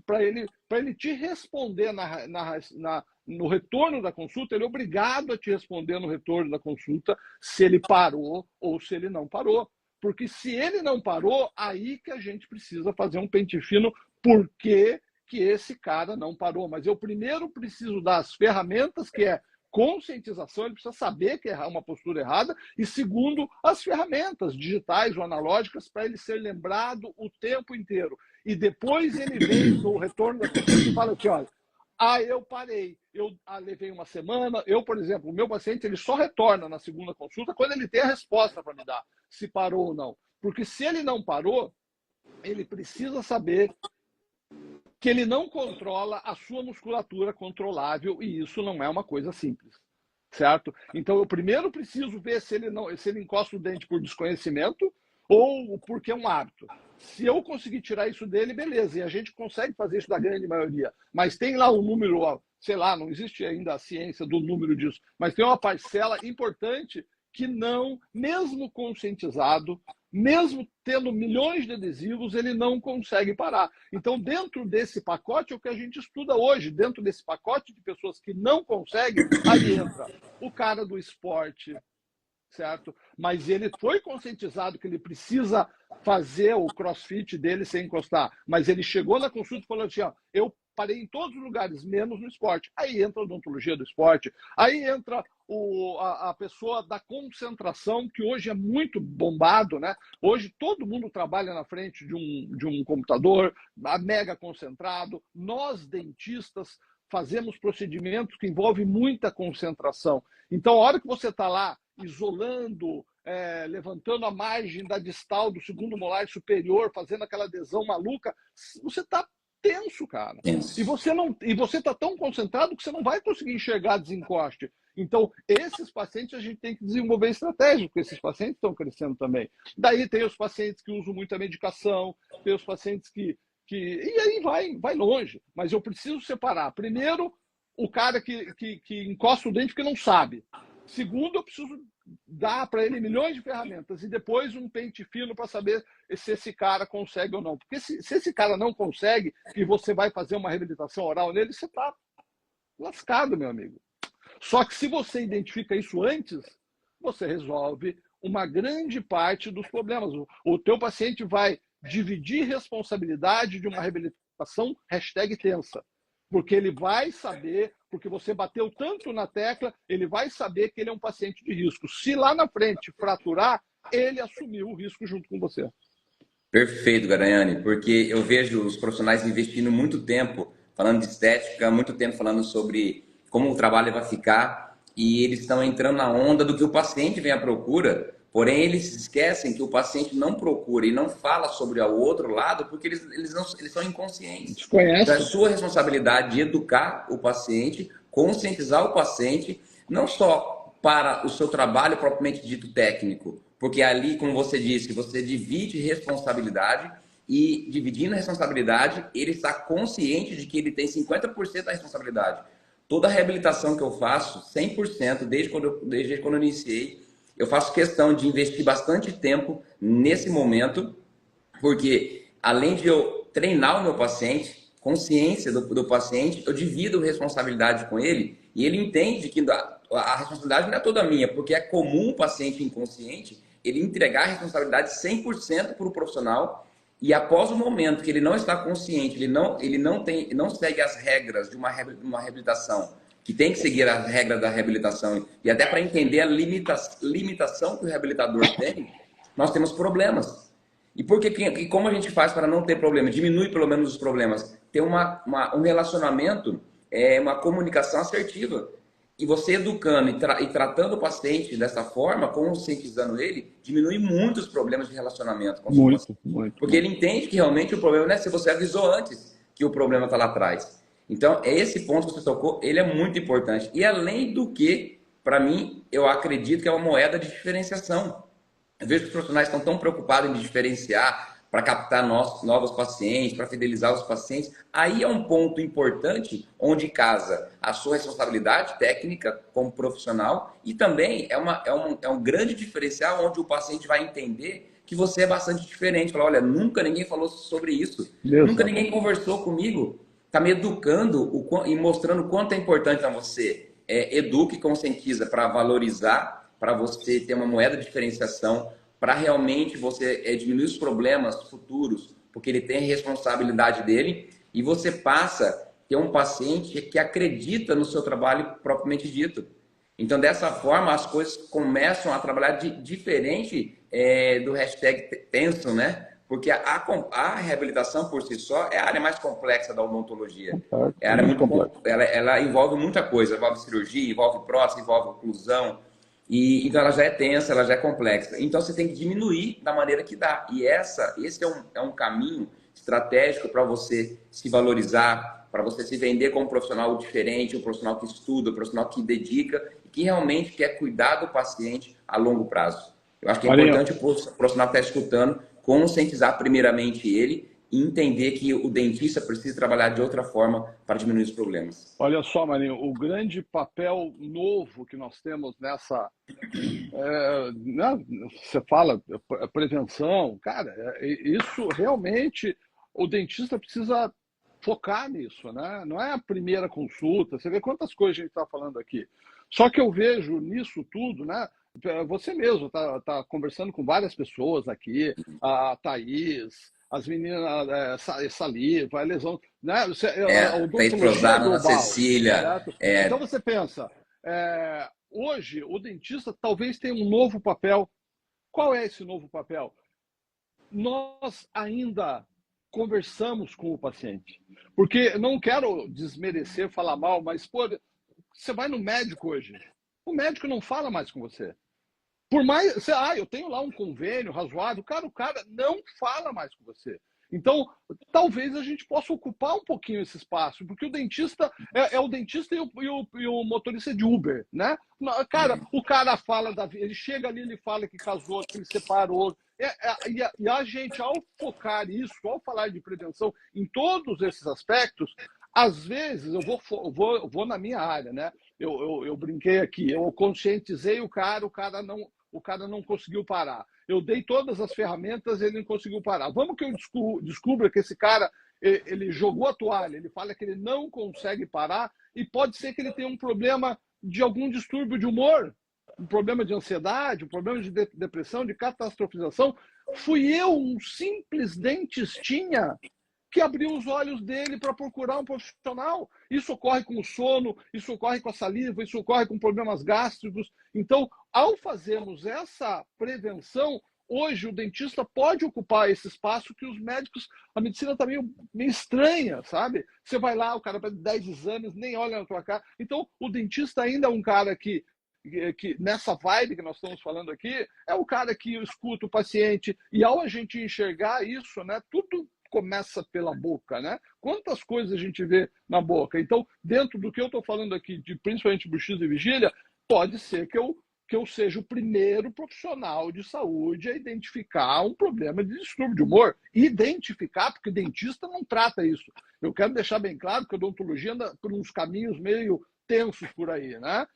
para ele te responder no retorno da consulta. Ele é obrigado a te responder no retorno da consulta se ele parou ou se ele não parou. Porque se ele não parou, aí que a gente precisa fazer um pente fino, porque que esse cara não parou. Mas eu primeiro preciso dar as ferramentas, que é conscientização, ele precisa saber que é uma postura errada, e segundo, as ferramentas digitais ou analógicas para ele ser lembrado o tempo inteiro. E depois ele vem no retorno da consulta e fala aqui, olha, eu parei, eu levei uma semana, por exemplo, o meu paciente, ele só retorna na segunda consulta quando ele tem a resposta para me dar, se parou ou não. Porque se ele não parou, ele precisa saber que ele não controla a sua musculatura controlável, e isso não é uma coisa simples, certo? Então, eu primeiro preciso ver se ele encosta o dente por desconhecimento ou porque é um hábito. Se eu conseguir tirar isso dele, beleza, e a gente consegue fazer isso da grande maioria, mas tem lá um número, sei lá, não existe ainda a ciência do número disso, mas tem uma parcela importante que não, mesmo conscientizado, mesmo tendo milhões de adesivos, ele não consegue parar. Então, dentro desse pacote, é o que a gente estuda hoje, dentro desse pacote de pessoas que não conseguem, aí entra o cara do esporte, certo? Mas ele foi conscientizado que ele precisa fazer o crossfit dele sem encostar, mas ele chegou na consulta e falou assim, ó, eu parei em todos os lugares, menos no esporte. Aí entra a odontologia do esporte, aí entra a pessoa da concentração, que hoje é muito bombado, né? Hoje todo mundo trabalha na frente de um computador, mega concentrado. Nós, dentistas, fazemos procedimentos que envolvem muita concentração. Então, a hora que você está lá isolando, levantando a margem da distal do segundo molar superior, fazendo aquela adesão maluca, você está tenso, cara. Tenso. E você está tão concentrado que você não vai conseguir enxergar desencoste. Então, esses pacientes a gente tem que desenvolver estratégia, porque esses pacientes estão crescendo também. Daí tem os pacientes que usam muita medicação, tem os pacientes e aí vai longe. Mas eu preciso separar. Primeiro, o cara que encosta o dente porque não sabe. Segundo, eu preciso dar para ele milhões de ferramentas. E depois um pente fino para saber se esse cara consegue ou não. Porque se esse cara não consegue e você vai fazer uma reabilitação oral nele, você está lascado, meu amigo. Só que se você identifica isso antes, você resolve uma grande parte dos problemas. O teu paciente vai dividir responsabilidade de uma reabilitação #tensa. Porque ele vai saber, porque você bateu tanto na tecla, ele vai saber que ele é um paciente de risco. Se lá na frente fraturar, ele assumiu o risco junto com você. Perfeito, Garanhani, porque eu vejo os profissionais investindo muito tempo falando de estética, muito tempo falando sobre como o trabalho vai ficar, e eles estão entrando na onda do que o paciente vem à procura, porém eles esquecem que o paciente não procura e não fala sobre o outro lado porque eles são inconscientes. Desconhece. Então é sua responsabilidade de educar o paciente, conscientizar o paciente, não só para o seu trabalho propriamente dito técnico, porque ali, como você disse, você divide responsabilidade e dividindo a responsabilidade, ele está consciente de que ele tem 50% da responsabilidade. Toda a reabilitação que eu faço, 100%, desde quando eu iniciei, eu faço questão de investir bastante tempo nesse momento, porque além de eu treinar o meu paciente, consciência do paciente, eu divido responsabilidade com ele e ele entende que a responsabilidade não é toda minha, porque é comum o paciente inconsciente ele entregar a responsabilidade 100% para o profissional e após o momento que ele não está consciente, ele não segue as regras de uma reabilitação, que tem que seguir as regras da reabilitação e até para entender a limitação que o reabilitador tem, nós temos problemas. E como a gente faz para não ter problema? Diminui pelo menos os problemas. Ter um relacionamento, uma comunicação assertiva. E você educando e tratando o paciente dessa forma, conscientizando ele, diminui muitos problemas de relacionamento com o seu paciente. Muito. Porque ele entende que realmente o problema não é se você avisou antes que o problema está lá atrás. Então, esse ponto que você tocou, ele é muito importante. E além do que, para mim, eu acredito que é uma moeda de diferenciação. Eu vejo que os profissionais estão tão preocupados em diferenciar para captar novos pacientes, para fidelizar os pacientes. Aí é um ponto importante onde casa a sua responsabilidade técnica como profissional e também é um grande diferencial onde o paciente vai entender que você é bastante diferente. Fala, olha, nunca ninguém falou sobre isso, nunca ninguém conversou comigo. Está me educando e mostrando o quanto é importante para você. Educa e conscientiza para valorizar, para você ter uma moeda de diferenciação, para realmente você diminuir os problemas futuros, porque ele tem a responsabilidade dele, e você passa a ter um paciente que acredita no seu trabalho propriamente dito. Então, dessa forma, as coisas começam a trabalhar diferente do #tenso, né? Porque a reabilitação por si só é a área mais complexa da odontologia. É a área muito complexa. Ela envolve muita coisa, envolve cirurgia, envolve prótese, envolve oclusão. Então ela já é tensa, ela já é complexa. Então você tem que diminuir da maneira que dá. E esse é um caminho estratégico para você se valorizar, para você se vender como um profissional diferente, um profissional que estuda, um profissional que dedica e que realmente quer cuidar do paciente a longo prazo. Eu acho que é importante o profissional que está escutando conscientizar primeiramente ele e entender que o dentista precisa trabalhar de outra forma para diminuir os problemas. Olha só, Marinho, o grande papel novo que nós temos nessa... você fala prevenção, cara, isso realmente o dentista precisa focar nisso, né? Não é a primeira consulta, você vê quantas coisas a gente está falando aqui. Só que eu vejo nisso tudo, né? Você mesmo está conversando com várias pessoas aqui, a Thaís, as meninas, Saliva, a lesão, né? Fez prosado na Cecília. Então você pensa, hoje o dentista talvez tenha um novo papel. Qual é esse novo papel? Nós ainda conversamos com o paciente. Porque não quero desmerecer, falar mal, mas pô, você vai no médico hoje, o médico não fala mais com você. Por mais, eu tenho lá um convênio razoável, cara, o cara não fala mais com você. Então, talvez a gente possa ocupar um pouquinho esse espaço, porque o dentista é o dentista e o motorista de Uber, né? Cara, o cara fala da vida, ele chega ali, ele fala que casou, que ele separou. E a gente, ao focar isso, ao falar de prevenção em todos esses aspectos, às vezes eu vou na minha área, né? Eu brinquei aqui, eu conscientizei o cara não conseguiu parar. Eu dei todas as ferramentas, ele não conseguiu parar. Vamos que eu descubra que esse cara ele jogou a toalha, ele fala que ele não consegue parar e pode ser que ele tenha um problema de algum distúrbio de humor, um problema de ansiedade, um problema de depressão, de catastrofização. Fui eu, um simples dentistinha, que abriu os olhos dele para procurar um profissional. Isso ocorre com o sono, isso ocorre com a saliva, isso ocorre com problemas gástricos. Então, ao fazermos essa prevenção, hoje o dentista pode ocupar esse espaço que os médicos, a medicina está meio estranha, sabe? Você vai lá, o cara pede 10 exames, nem olha na tua cara. Então, o dentista ainda é um cara que nessa vibe que nós estamos falando aqui, é o cara que escuta o paciente, e ao a gente enxergar isso, né, tudo começa pela boca, né? Quantas coisas a gente vê na boca? Então, dentro do que eu estou falando aqui, de principalmente bruxismo e vigília, pode ser que eu seja o primeiro profissional de saúde a identificar um problema de distúrbio de humor. Identificar, porque dentista não trata isso. Eu quero deixar bem claro que a odontologia anda por uns caminhos meio tensos por aí, né?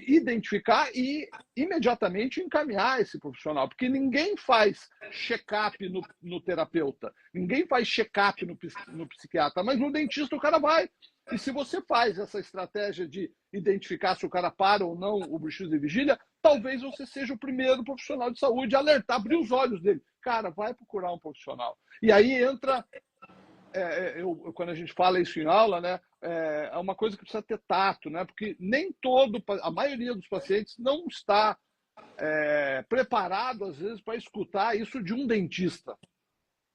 Identificar e imediatamente encaminhar esse profissional, porque ninguém faz check-up no terapeuta, ninguém faz check-up no psiquiatra, mas no dentista o cara vai. E se você faz essa estratégia de identificar se o cara para ou não o bruxismo e vigília, talvez você seja o primeiro profissional de saúde a alertar, abrir os olhos dele. Cara, vai procurar um profissional. E aí entra... quando a gente fala isso em aula, né, é uma coisa que precisa ter tato, né, porque a maioria dos pacientes não está preparado, às vezes, para escutar isso de um dentista,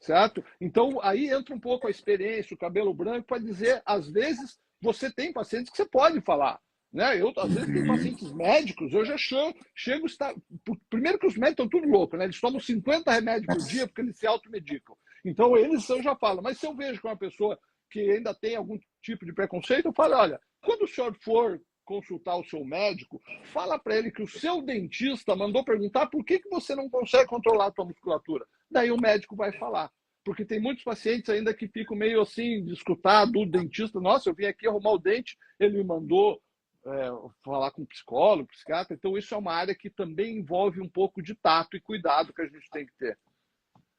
certo? Então, aí entra um pouco a experiência, o cabelo branco, para dizer, às vezes, você tem pacientes que você pode falar, né? Eu, às vezes, tenho pacientes médicos, eu já chego a estar... Primeiro que os médicos estão tudo loucos, né? Eles tomam 50 remédios por dia porque eles se automedicam. Então, eles eu já falo. Mas se eu vejo que é uma pessoa que ainda tem algum tipo de preconceito, eu falo, olha, quando o senhor for consultar o seu médico, fala para ele que o seu dentista mandou perguntar por que você não consegue controlar a sua musculatura. Daí o médico vai falar. Porque tem muitos pacientes ainda que ficam meio assim, de escutar do dentista. Nossa, eu vim aqui arrumar o dente, ele me mandou falar com psicólogo, psiquiatra. Então, isso é uma área que também envolve um pouco de tato e cuidado que a gente tem que ter.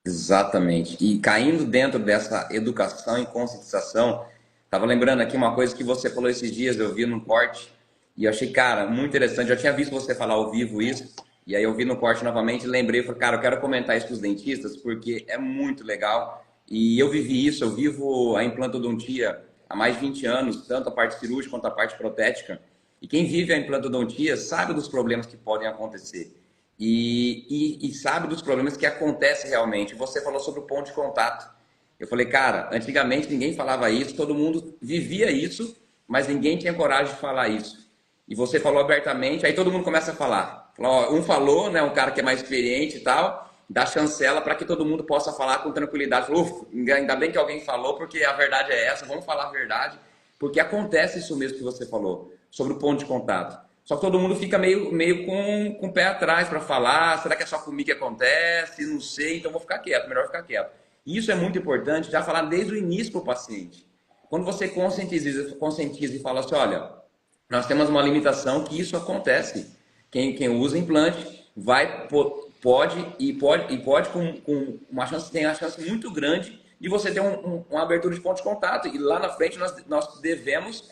Exatamente. E caindo dentro dessa educação e conscientização, estava lembrando aqui uma coisa que você falou esses dias, eu vi num corte, e eu achei, cara, muito interessante. Eu tinha visto você falar ao vivo isso, e aí eu vi no corte novamente e lembrei, falei, cara, eu quero comentar isso com os dentistas, porque é muito legal. E eu vivi isso, eu vivo a implantodontia há mais de 20 anos, tanto a parte cirúrgica quanto a parte protética. E quem vive a implantodontia sabe dos problemas que podem acontecer. E sabe dos problemas que acontecem realmente. Você falou sobre o ponto de contato. Eu falei, cara, antigamente ninguém falava isso, todo mundo vivia isso, mas ninguém tinha coragem de falar isso. E você falou abertamente, aí todo mundo começa a falar. Um falou, né, um cara que é mais experiente e tal, dá chancela para que todo mundo possa falar com tranquilidade. Falou, ainda bem que alguém falou, porque a verdade é essa, vamos falar a verdade. Porque acontece isso mesmo que você falou, sobre o ponto de contato. Só que todo mundo fica meio com o pé atrás para falar, será que é só comigo que acontece? Não sei, então vou ficar quieto, melhor ficar quieto. E isso é muito importante, já falar desde o início para o paciente. Quando você conscientiza e fala assim, olha, nós temos uma limitação que isso acontece. Quem usa implante pode com uma chance, tem uma chance muito grande de você ter uma abertura de ponto de contato. E lá na frente nós devemos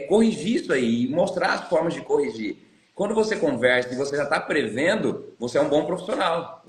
corrigir isso aí e mostrar as formas de corrigir. Quando você conversa e você já está prevendo, você é um bom profissional.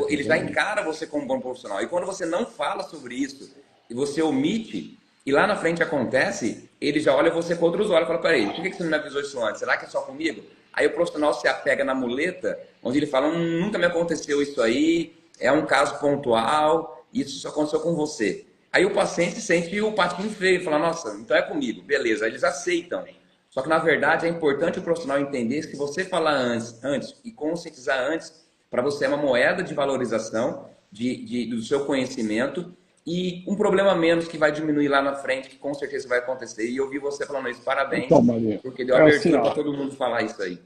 Ele já encara você como um bom profissional. E quando você não fala sobre isso e você omite, e lá na frente acontece, ele já olha você com outros olhos e fala, peraí, por que você não me avisou isso antes? Será que é só comigo? Aí o profissional se apega na muleta, onde ele fala, nunca me aconteceu isso aí, é um caso pontual, isso só aconteceu com você. Aí o paciente sente o patinho feio, fala, nossa, então é comigo, beleza, aí eles aceitam. Só que na verdade é importante o profissional entender que se você falar antes e conscientizar antes, para você é uma moeda de valorização do seu conhecimento e um problema menos que vai diminuir lá na frente, que com certeza vai acontecer. E eu vi você falando isso, parabéns, Então, Maria, porque deu é assim, abertura para ó. todo mundo falar isso aí.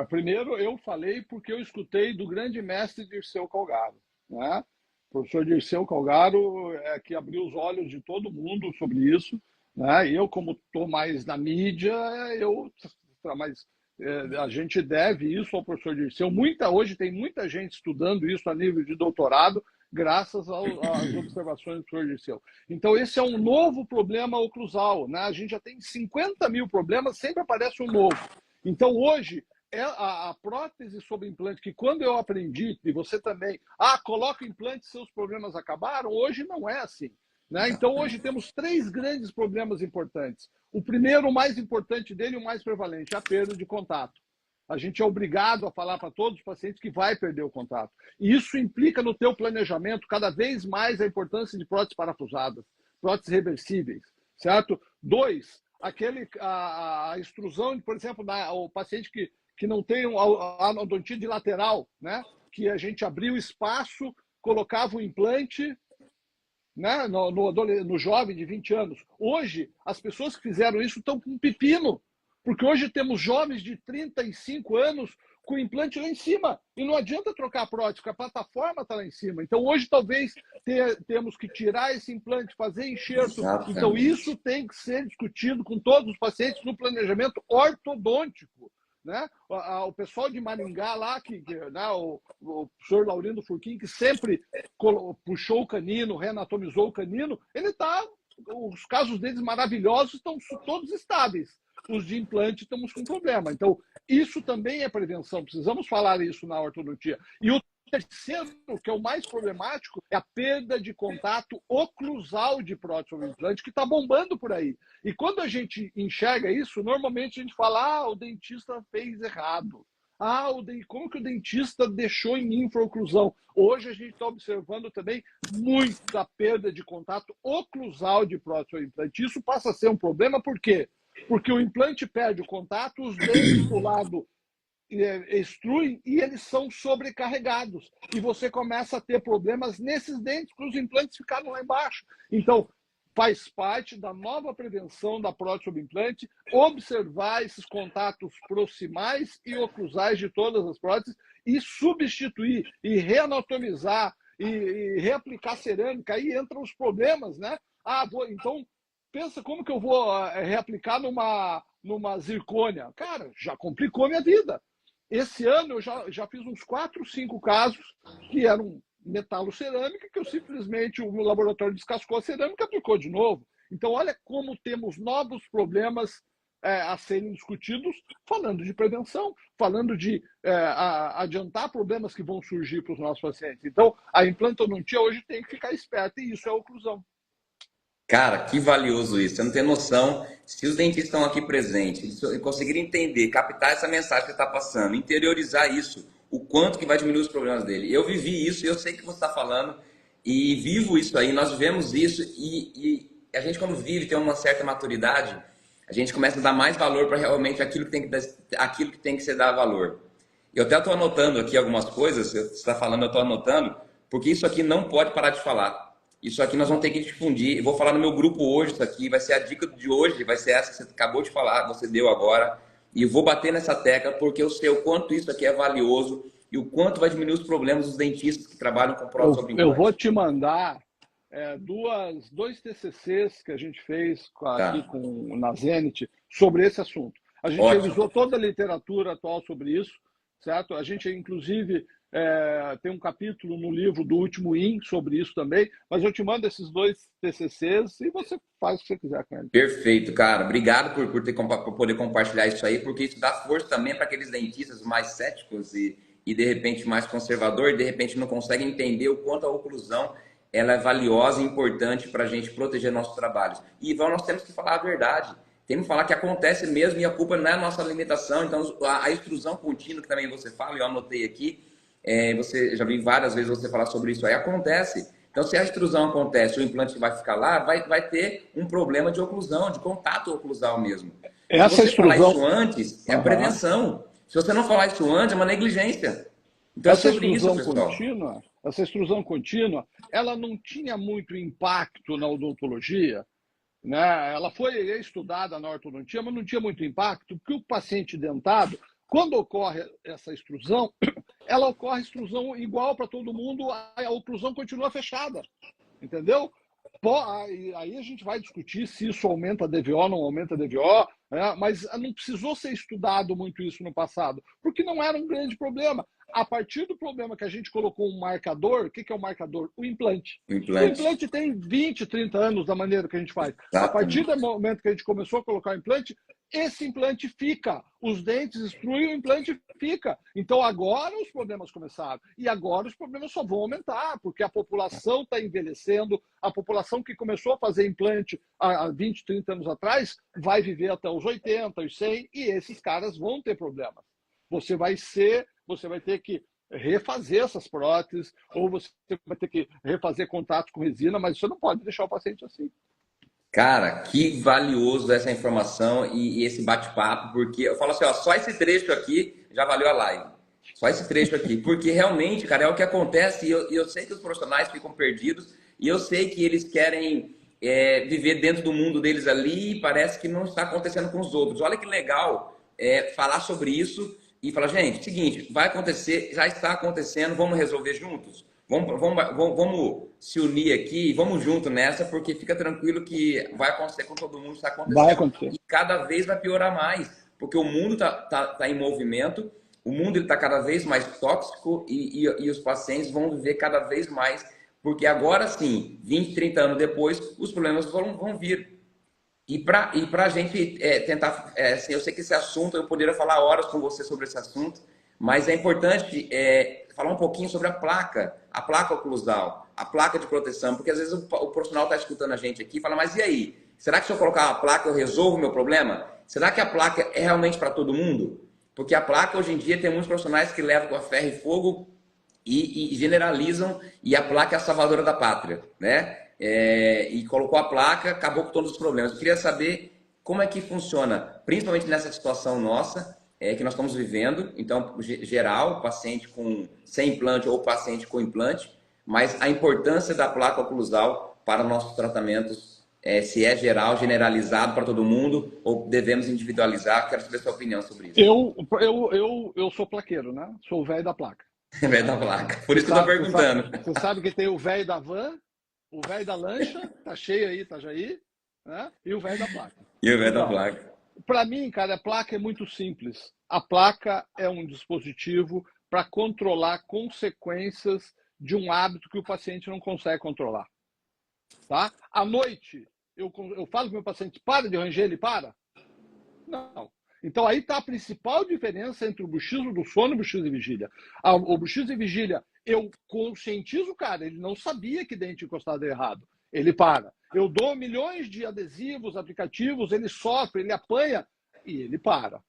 Primeiro, eu falei porque eu escutei do grande mestre Dirceu Calgaro, né? O professor Dirceu Calgaro é que abriu os olhos de todo mundo sobre isso, né? E eu, como estou mais na mídia, mas a gente deve isso ao professor Dirceu. Hoje tem muita gente estudando isso a nível de doutorado, graças às observações do professor Dirceu. Então, esse é um novo problema oclusal, né? A gente já tem 50 mil problemas, sempre aparece um novo. Então, hoje, a prótese sobre implante, que quando eu aprendi, e você também, coloca o implante e seus problemas acabaram, hoje não é assim. Né? Então, hoje temos 3 grandes problemas importantes. O primeiro, o mais importante dele, o mais prevalente, é a perda de contato. A gente é obrigado a falar para todos os pacientes que vai perder o contato. E isso implica no teu planejamento cada vez mais a importância de próteses parafusadas, próteses reversíveis, certo? 2, a extrusão, por exemplo, o paciente que não tem a odontite lateral, né? Que a gente abriu espaço, colocava o implante, né? No jovem de 20 anos. Hoje, as pessoas que fizeram isso estão com um pepino, porque hoje temos jovens de 35 anos com o implante lá em cima, e não adianta trocar a prótese, porque a plataforma está lá em cima. Então, hoje, talvez, temos que tirar esse implante, fazer enxerto. Exatamente. Então, isso tem que ser discutido com todos os pacientes no planejamento ortodôntico. Né? O pessoal de Maringá lá, né, o professor Laurindo Furquim, que sempre puxou o canino, reanatomizou o canino, os casos deles maravilhosos estão todos estáveis. Os de implante estamos com problema. Então, isso também é prevenção. Precisamos falar isso na ortodontia. E o terceiro, que é o mais problemático, é a perda de contato oclusal de prótese ou implante, que está bombando por aí. E quando a gente enxerga isso, normalmente a gente fala, o dentista fez errado. Como que o dentista deixou em infraoclusão? Hoje a gente está observando também muita perda de contato oclusal de prótese ou implante. Isso passa a ser um problema, por quê? Porque o implante perde o contato, os dentes do lado extruem e eles são sobrecarregados. E você começa a ter problemas nesses dentes, porque os implantes ficaram lá embaixo. Então, faz parte da nova prevenção da prótese sobre implante observar esses contatos proximais e oclusais de todas as próteses e substituir, e reanatomizar, e reaplicar cerâmica. Aí entram os problemas, né? Então, pensa como que eu vou reaplicar numa zircônia. Cara, já complicou minha vida. Esse ano eu já fiz uns 4, 5 casos que eram metalocerâmica, que eu simplesmente, o meu laboratório descascou a cerâmica e aplicou de novo. Então, olha como temos novos problemas a serem discutidos, falando de prevenção, falando de adiantar problemas que vão surgir para os nossos pacientes. Então, a implantodontia hoje tem que ficar esperta, e isso é oclusão. Cara, que valioso isso. Você não tem noção. Se os dentistas estão aqui presentes e conseguirem entender, captar essa mensagem que você está passando, interiorizar isso, o quanto que vai diminuir os problemas dele. Eu vivi isso e eu sei que você está falando e vivo isso aí. Nós vivemos isso e a gente, quando vive, tem uma certa maturidade, a gente começa a dar mais valor para realmente aquilo que tem que ser dado valor. Eu até estou anotando aqui algumas coisas, você está falando, eu estou anotando, porque isso aqui não pode parar de falar. Isso aqui nós vamos ter que difundir. Eu vou falar no meu grupo hoje, isso aqui vai ser a dica de hoje, vai ser essa que você acabou de falar, você deu agora. E vou bater nessa tecla porque eu sei o quanto isso aqui é valioso e o quanto vai diminuir os problemas dos dentistas que trabalham com prótese sobre implante. Eu vou te mandar dois TCCs que a gente fez aqui na Zenit sobre esse assunto. A gente revisou toda a literatura atual sobre isso, certo? A gente, inclusive, tem um capítulo no livro do Último IN sobre isso também, mas eu te mando esses 2 TCCs e você faz o que você quiser com eles. Perfeito, cara. Obrigado por poder compartilhar isso aí, porque isso dá força também para aqueles dentistas mais céticos e de repente mais conservador, de repente não conseguem entender o quanto a oclusão ela é valiosa e importante para a gente proteger nossos trabalhos. E Ivan, nós temos que falar a verdade. Tem que falar que acontece mesmo e a culpa não é a nossa alimentação. Então, a extrusão contínua, que também você fala, e eu anotei aqui, você já vi várias vezes você falar sobre isso aí, acontece. Então, se a extrusão acontece, o implante vai ficar lá, vai ter um problema de oclusão, de contato oclusal mesmo. Se Essa você falar extrusão, isso antes, é a aham. prevenção. Se você não falar isso antes, é uma negligência. Então é Essa sobre isso, extrusão pessoal. contínua, essa extrusão contínua, ela não tinha muito impacto na odontologia, né? Ela foi estudada na ortodontia, mas não tinha muito impacto, porque o paciente dentado, quando ocorre essa extrusão, ela ocorre extrusão igual para todo mundo, a oclusão continua fechada, entendeu? Aí a gente vai discutir se isso aumenta a DVO ou não aumenta a DVO, né? Mas não precisou ser estudado muito isso no passado, porque não era um grande problema. A partir do problema que a gente colocou um marcador, o que é o marcador? O implante. O O implante. implante tem 20, 30 anos da maneira que a gente faz. A partir do Exatamente. momento que a gente começou a colocar o implante, esse implante fica. Os dentes extruem, o implante fica. Então agora os problemas começaram. E agora os problemas só vão aumentar, porque a população está envelhecendo, a população que começou a fazer implante há 20, 30 anos atrás vai viver até os 80, os 100, e esses caras vão ter problemas. Você vai ter que refazer essas próteses, ou você vai ter que refazer contatos com resina, mas você não pode deixar o paciente assim. Cara, que valioso essa informação e esse bate-papo, porque eu falo assim, ó, só esse trecho aqui já valeu a live. Só esse trecho aqui, porque realmente, cara, é o que acontece e eu sei que os profissionais ficam perdidos e eu sei que eles querem viver dentro do mundo deles ali e parece que não está acontecendo com os outros. Olha que legal falar sobre isso e falar, gente, seguinte, vai acontecer, já está acontecendo, vamos resolver juntos? Vamos se unir aqui, vamos junto nessa, porque fica tranquilo que vai acontecer com todo mundo, está Vai acontecendo. acontecer. E cada vez vai piorar mais, porque o mundo tá em movimento, o mundo está cada vez mais tóxico e os pacientes vão viver cada vez mais, porque agora sim, 20, 30 anos depois, os problemas vão vir. E para a gente tentar, assim, eu sei que esse assunto, eu poderia falar horas com você sobre esse assunto, mas é importante falar um pouquinho sobre a placa oclusal, a placa de proteção, porque às vezes o profissional está escutando a gente aqui e fala, mas e aí? Será que se eu colocar uma placa eu resolvo o meu problema? Será que a placa é realmente para todo mundo? Porque a placa hoje em dia tem muitos profissionais que levam com a ferro e fogo e generalizam, e a placa é a salvadora da pátria, né? E colocou a placa, acabou com todos os problemas. Eu queria saber como é que funciona, principalmente nessa situação nossa, que nós estamos vivendo, então, geral, paciente sem implante ou paciente com implante, mas a importância da placa oclusal para nossos tratamentos, se é geral, generalizado para todo mundo, ou devemos individualizar. Quero saber a sua opinião sobre isso. Eu sou plaqueiro, né? Sou o velho da placa. É velho da placa. Por Você isso que eu estou sabe, perguntando. você sabe que tem o velho da van, o velho da lancha, tá cheio aí, tá aí, né? E o velho da placa. E o velho da Então, placa. para mim, cara, a placa é muito simples. A placa é um dispositivo para controlar consequências de um hábito que o paciente não consegue controlar. Tá? À noite, eu falo para o meu paciente, para de ranger, ele para? Não. Então aí está a principal diferença entre o bruxismo do sono e o bruxismo de vigília. O bruxismo de vigília, eu conscientizo o cara, ele não sabia que dente encostado é errado. Ele para. Eu dou milhões de adesivos, aplicativos, ele sofre, ele apanha e ele para.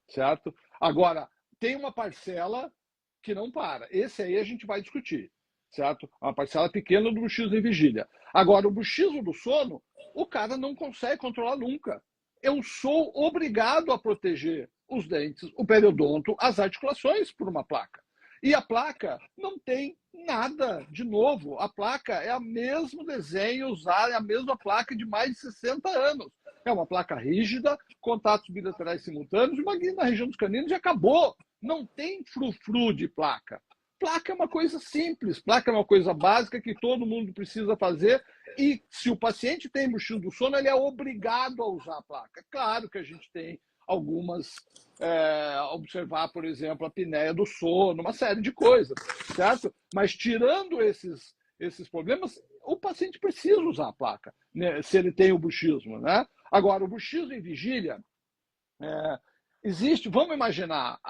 Certo? Agora, tem uma parcela que não para. Esse aí a gente vai discutir. Certo? Uma parcela pequena do bruxismo de vigília. Agora, o bruxismo do sono, o cara não consegue controlar nunca. Eu sou obrigado a proteger os dentes, o periodonto, as articulações por uma placa. E a placa não tem nada de novo. A placa é o mesmo desenho usado, é a mesma placa de mais de 60 anos. É uma placa rígida, contatos bilaterais simultâneos, uma guia na região dos caninos e acabou. Não tem frufru de placa. Placa é uma coisa simples, placa é uma coisa básica que todo mundo precisa fazer e se o paciente tem bruxismo do sono, ele é obrigado a usar a placa. Claro que a gente tem algumas, observar, por exemplo, a apneia do sono, uma série de coisas, certo? Mas tirando esses problemas, o paciente precisa usar a placa, né, se ele tem o bruxismo, né? Agora, o bruxismo em vigília, existe, vamos imaginar,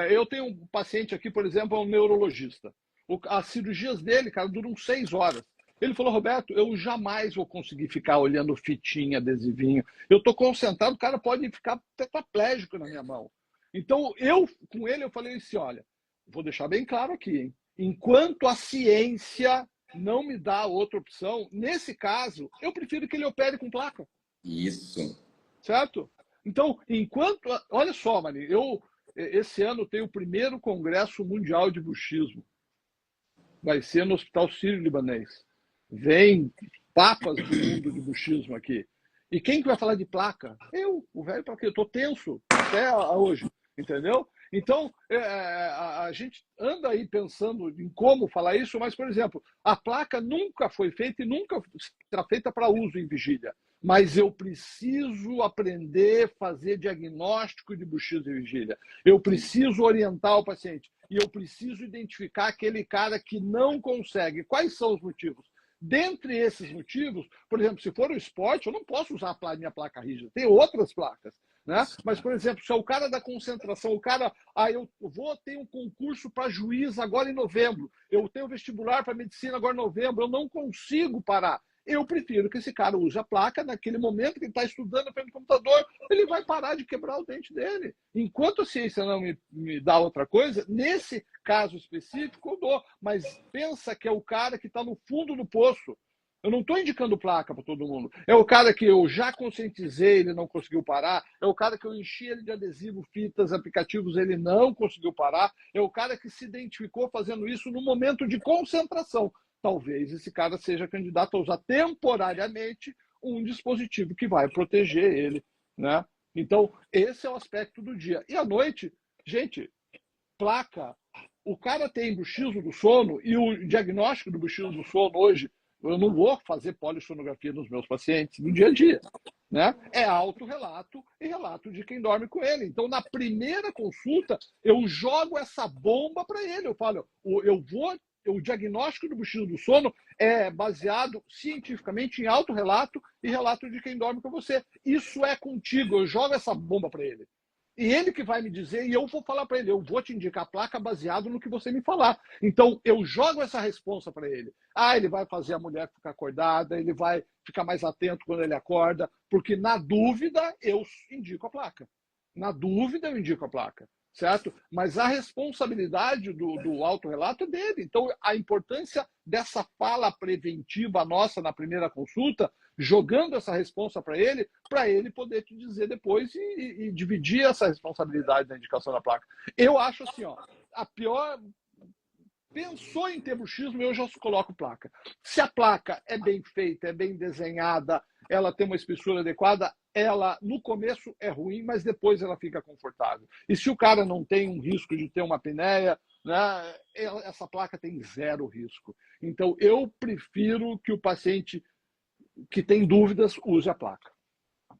eu tenho um paciente aqui, por exemplo, é um neurologista. As cirurgias dele, cara, duram 6 horas. Ele falou, Roberto, eu jamais vou conseguir ficar olhando fitinha, adesivinho. Eu estou concentrado, o cara pode ficar tetraplégico na minha mão. Então, com ele, eu falei assim, olha, vou deixar bem claro aqui, hein? Enquanto a ciência não me dá outra opção, nesse caso, eu prefiro que ele opere com placa. Isso. Certo? Então, enquanto... Olha só, Mani, esse ano tenho o primeiro Congresso Mundial de Bruxismo. Vai ser no Hospital Sírio-Libanês. Vem papas do mundo de bruxismo aqui. E quem que vai falar de placa? Eu, o velho placa. Eu estou tenso até hoje, entendeu? Então, a gente anda aí pensando em como falar isso, mas, por exemplo, a placa nunca foi feita e nunca será feita para uso em vigília. Mas eu preciso aprender a fazer diagnóstico de bruxismo em vigília. Eu preciso orientar o paciente. E eu preciso identificar aquele cara que não consegue. Quais são os motivos? Dentre esses motivos, por exemplo, se for o esporte, eu não posso usar a minha placa rígida. Tem outras placas. Né? Mas, por exemplo, se é o cara da concentração, o cara, eu vou ter um concurso para juiz agora em novembro, eu tenho vestibular para medicina agora em novembro, eu não consigo parar. Eu prefiro que esse cara use a placa naquele momento que ele está estudando frente ao computador, ele vai parar de quebrar o dente dele. Enquanto a ciência não me dá outra coisa, nesse caso específico eu dou, mas pensa que é o cara que está no fundo do poço. Eu não estou indicando placa para todo mundo. É o cara que eu já conscientizei, ele não conseguiu parar. É o cara que eu enchi ele de adesivo, fitas, aplicativos, ele não conseguiu parar. É o cara que se identificou fazendo isso no momento de concentração. Talvez esse cara seja candidato a usar temporariamente um dispositivo que vai proteger ele, né? Então, esse é o aspecto do dia. E à noite, gente, placa. O cara tem bruxismo do sono e o diagnóstico do bruxismo do sono hoje, eu não vou fazer polissonografia nos meus pacientes no dia a dia. Né? É autorrelato e relato de quem dorme com ele. Então, na primeira consulta, eu jogo essa bomba para ele. Eu falo, o diagnóstico do bruxismo do sono é baseado cientificamente em autorrelato e relato de quem dorme com você. Isso é contigo, eu jogo essa bomba para ele. E ele que vai me dizer, e eu vou falar para ele, eu vou te indicar a placa baseado no que você me falar. Então, eu jogo essa responsa para ele. Ele vai fazer a mulher ficar acordada, ele vai ficar mais atento quando ele acorda, porque na dúvida eu indico a placa. Na dúvida eu indico a placa, certo? Mas a responsabilidade do autorrelato é dele. Então, a importância dessa fala preventiva nossa na primeira consulta, jogando essa responsa para ele poder te dizer depois e dividir essa responsabilidade da indicação da placa. Eu acho assim, ó, a pior... Pensou em ter bruxismo, eu já coloco placa. Se a placa é bem feita, é bem desenhada, ela tem uma espessura adequada, ela no começo é ruim, mas depois ela fica confortável. E se o cara não tem um risco de ter uma apneia, né, essa placa tem zero risco. Então eu prefiro que o paciente que tem dúvidas use a placa.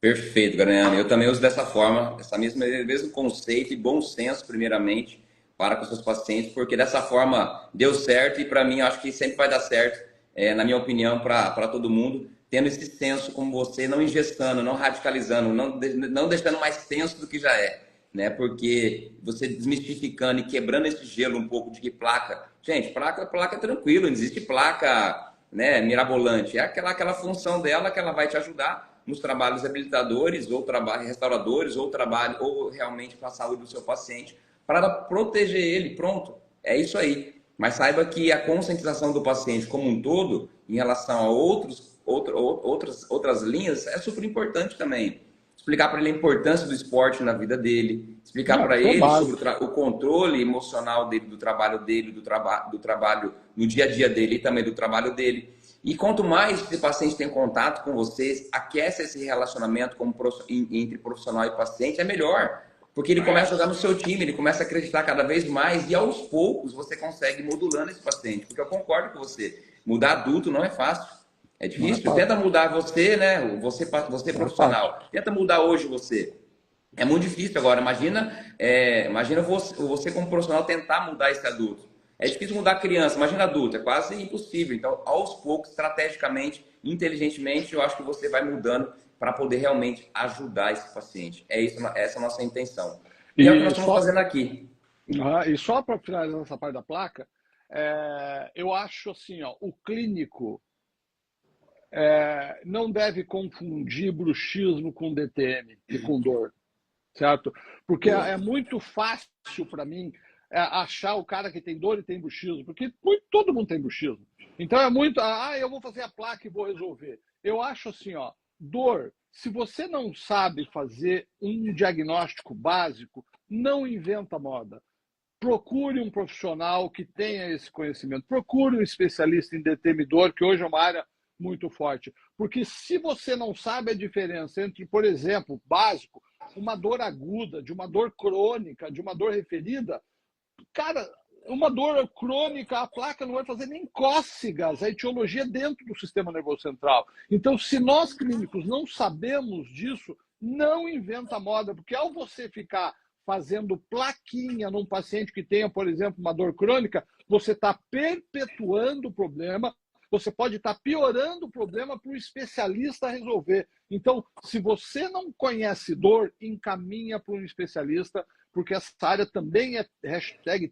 Perfeito, Garanhano. Eu também uso dessa forma, mesmo conceito e bom senso, primeiramente, para com seus pacientes, porque dessa forma deu certo e para mim acho que sempre vai dar certo, na minha opinião, para todo mundo, tendo esse senso como você, não engessando, não radicalizando, não deixando mais tenso do que já é, né? Porque você desmistificando e quebrando esse gelo um pouco de que placa, gente, placa é tranquilo, não existe placa, né, mirabolante, é aquela função dela que ela vai te ajudar nos trabalhos habilitadores ou trabalhos restauradores ou realmente para a saúde do seu paciente, para proteger ele, pronto, é isso aí. Mas saiba que a conscientização do paciente como um todo, em relação a outras linhas, é super importante também. Explicar para ele a importância do esporte na vida dele, explicar para ele sobre o controle emocional dele, do trabalho no dia a dia dele e também do trabalho dele. E quanto mais esse paciente tem contato com vocês, aquece esse relacionamento entre profissional e paciente, é melhor. Porque ele começa a jogar no seu time, ele começa a acreditar cada vez mais e aos poucos você consegue ir modulando esse paciente. Porque eu concordo com você, mudar adulto não é fácil. É difícil. Tenta mudar você, né? Você profissional. Tenta mudar hoje você. É muito difícil agora. Imagina você como profissional tentar mudar esse adulto. É difícil mudar a criança, imagina adulto, é quase impossível. Então, aos poucos, estrategicamente, inteligentemente, eu acho que você vai mudando para poder realmente ajudar esse paciente. Essa é a nossa intenção. E é o que nós estamos fazendo aqui. E só para finalizar essa parte da placa, eu acho assim, ó, o clínico não deve confundir bruxismo com DTM e com dor, certo? Porque é muito fácil para mim achar o cara que tem dor e tem bruxismo, porque todo mundo tem bruxismo. Então é muito, eu vou fazer a placa e vou resolver. Eu acho assim, ó, dor, se você não sabe fazer um diagnóstico básico, não inventa moda. Procure um profissional que tenha esse conhecimento. Procure um especialista em DTM dor, que hoje é uma área muito forte. Porque se você não sabe a diferença entre, por exemplo, básico, uma dor aguda, de uma dor crônica, de uma dor referida, cara, uma dor crônica, a placa não vai fazer nem cócegas, a etiologia é dentro do sistema nervoso central. Então, se nós clínicos não sabemos disso, não inventa moda, porque ao você ficar fazendo plaquinha num paciente que tenha, por exemplo, uma dor crônica, você está perpetuando o problema, você pode estar piorando o problema para o especialista resolver. Então, se você não conhece dor, encaminha para um especialista, porque essa área também é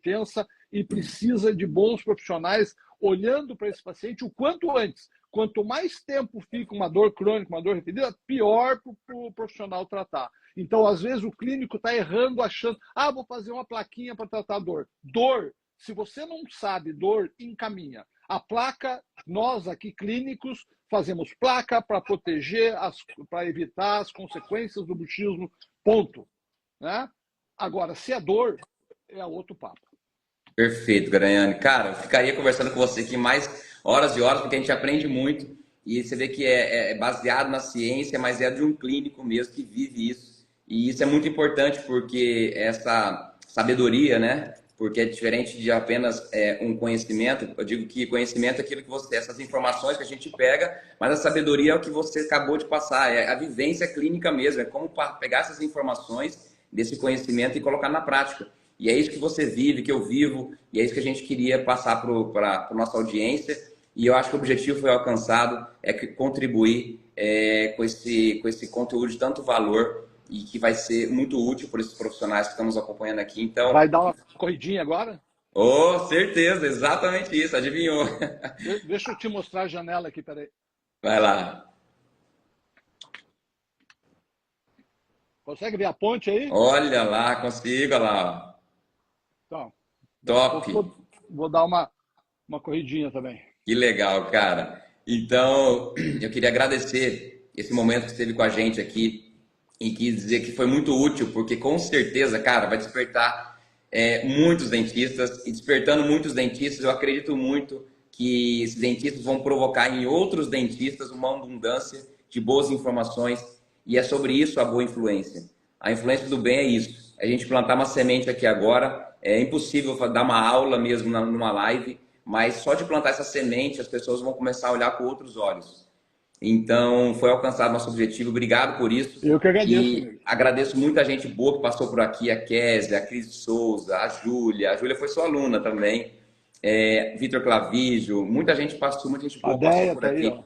#tensa e precisa de bons profissionais olhando para esse paciente o quanto antes. Quanto mais tempo fica uma dor crônica, uma dor repetida, pior para o profissional tratar. Então, às vezes, o clínico está errando, achando, vou fazer uma plaquinha para tratar dor. Dor, se você não sabe dor, encaminha. A placa, nós aqui clínicos, fazemos placa para proteger, para evitar as consequências do bruxismo, ponto. Né? Agora, se é dor, é outro papo. Perfeito, Garanhani. Cara, eu ficaria conversando com você aqui mais horas e horas, porque a gente aprende muito. E você vê que é baseado na ciência, mas é de um clínico mesmo que vive isso. E isso é muito importante, porque essa sabedoria, né? Porque é diferente de apenas um conhecimento. Eu digo que conhecimento é aquilo que você, essas informações que a gente pega, mas a sabedoria é o que você acabou de passar, é a vivência clínica mesmo, é como pegar essas informações desse conhecimento e colocar na prática. E é isso que você vive, que eu vivo, e é isso que a gente queria passar para a nossa audiência. E eu acho que o objetivo foi alcançado, contribuir com esse conteúdo de tanto valor e que vai ser muito útil para esses profissionais que estamos acompanhando aqui. Então, vai dar uma corridinha agora? Oh, certeza, exatamente isso, adivinhou. Deixa eu te mostrar a janela aqui, peraí. Vai lá. Consegue ver a ponte aí? Olha lá, consigo, olha lá. Então, Top. vou dar uma corridinha também. Que legal, cara. Então, eu queria agradecer esse momento que esteve com a gente aqui e quis dizer que foi muito útil, porque com certeza, cara, vai despertar muitos dentistas, e despertando muitos dentistas, eu acredito muito que esses dentistas vão provocar em outros dentistas uma abundância de boas informações, e é sobre isso a boa influência. A influência do bem é isso. A gente plantar uma semente aqui agora, é impossível dar uma aula mesmo numa live, mas só de plantar essa semente as pessoas vão começar a olhar com outros olhos. Então, foi alcançado nosso objetivo. Obrigado por isso. Eu que agradeço. E agradeço muita gente boa que passou por aqui. A Kézia, a Cris Souza, a Júlia. A Júlia foi sua aluna também. Vitor Clavijo. Muita gente passou, muita gente boa passou por aqui. Ó.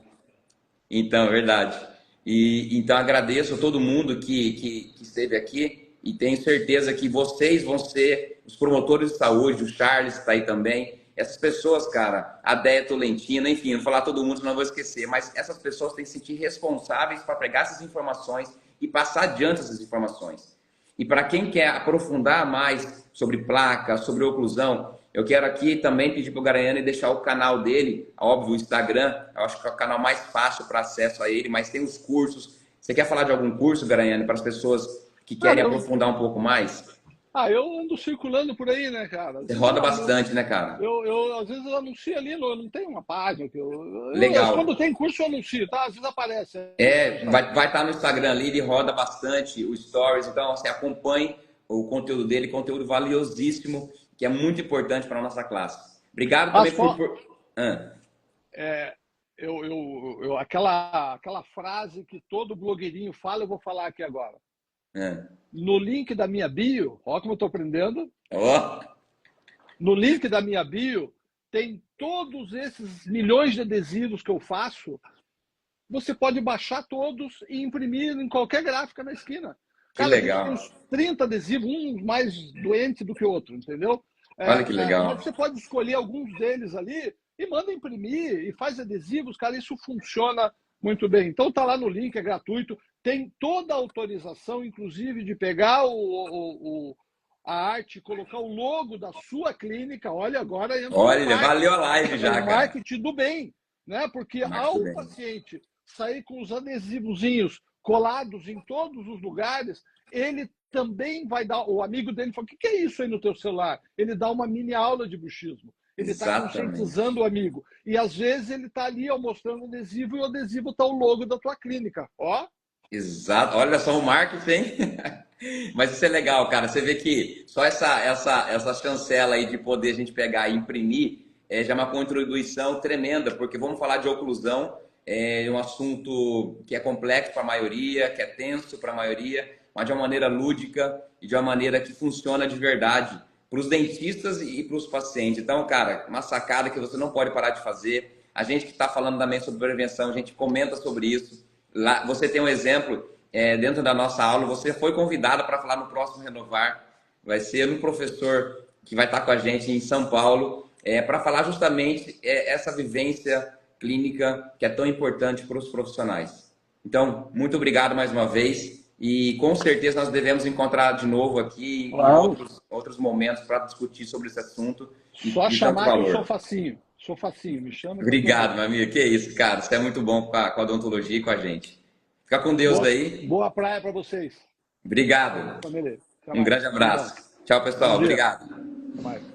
Então, é verdade. Então, agradeço a todo mundo que esteve aqui. E tenho certeza que vocês vão ser os promotores de saúde. O Charles está aí também. Essas pessoas, cara, a Déia Tolentina, enfim, não falar todo mundo, senão eu vou esquecer, mas essas pessoas têm que se sentir responsáveis para pegar essas informações e passar adiante essas informações. E para quem quer aprofundar mais sobre placa, sobre oclusão, eu quero aqui também pedir para o Garanhani deixar o canal dele, óbvio, o Instagram, eu acho que é o canal mais fácil para acesso a ele, mas tem os cursos. Você quer falar de algum curso, Garanhani, para as pessoas que querem aprofundar um pouco mais? Eu ando circulando por aí, né, cara? Você roda bastante, né, cara? Às vezes eu anuncio ali, não tem uma página que Legal. Quando tem curso eu anuncio, tá? Às vezes aparece. Vai estar no Instagram ali, ele roda bastante o Stories, então você acompanhe o conteúdo dele, conteúdo valiosíssimo, que é muito importante para a nossa classe. Obrigado também por... Aquela frase que todo blogueirinho fala, eu vou falar aqui agora. No link da minha bio, ó como eu estou aprendendo. No link da minha bio tem todos esses milhões de adesivos que eu faço. Você pode baixar todos e imprimir em qualquer gráfica na esquina. Que legal. Tem uns 30 adesivos, um mais doente do que o outro, entendeu? Olha que legal. Mas você pode escolher alguns deles ali e manda imprimir e faz adesivos, cara, isso funciona muito bem. Então tá lá no link, é gratuito, tem toda a autorização, inclusive de pegar a arte, colocar o logo da sua clínica. Olha, agora entrou Olha, valeu a live já, o cara. marketing do bem, né? Porque Marketing do ao bem. paciente sair com os adesivozinhos colados em todos os lugares, ele também vai dar. O amigo dele fala: o que é isso aí no teu celular? Ele dá uma mini aula de bruxismo. Ele está conscientizando o amigo. E às vezes ele está ali ó, mostrando o adesivo e o adesivo está o logo da tua clínica. Ó. Exato. Olha só o marketing, hein? Mas isso é legal, cara. Você vê que só essa chancela aí de poder a gente pegar e imprimir já é uma contribuição tremenda, porque vamos falar de oclusão, é um assunto que é complexo para a maioria, que é tenso para a maioria, mas de uma maneira lúdica e de uma maneira que funciona de verdade para os dentistas e para os pacientes. Então, cara, uma sacada que você não pode parar de fazer. A gente que está falando também sobre prevenção, a gente comenta sobre isso. Lá, você tem um exemplo dentro da nossa aula, você foi convidado para falar no próximo Renovar. Vai ser um professor que vai estar com a gente em São Paulo para falar justamente essa vivência clínica que é tão importante para os profissionais. Então, muito obrigado mais uma vez. E com certeza nós devemos encontrar de novo aqui em outros momentos para discutir sobre esse assunto. Só chamar que eu sou facinho. Sou facinho, me chama. Obrigado, meu amigo. Que isso, cara. Você é muito bom com a odontologia e com a gente. Fica com Deus aí. Boa praia para vocês. Obrigado. Um grande abraço. Tchau, pessoal. Obrigado. Até mais.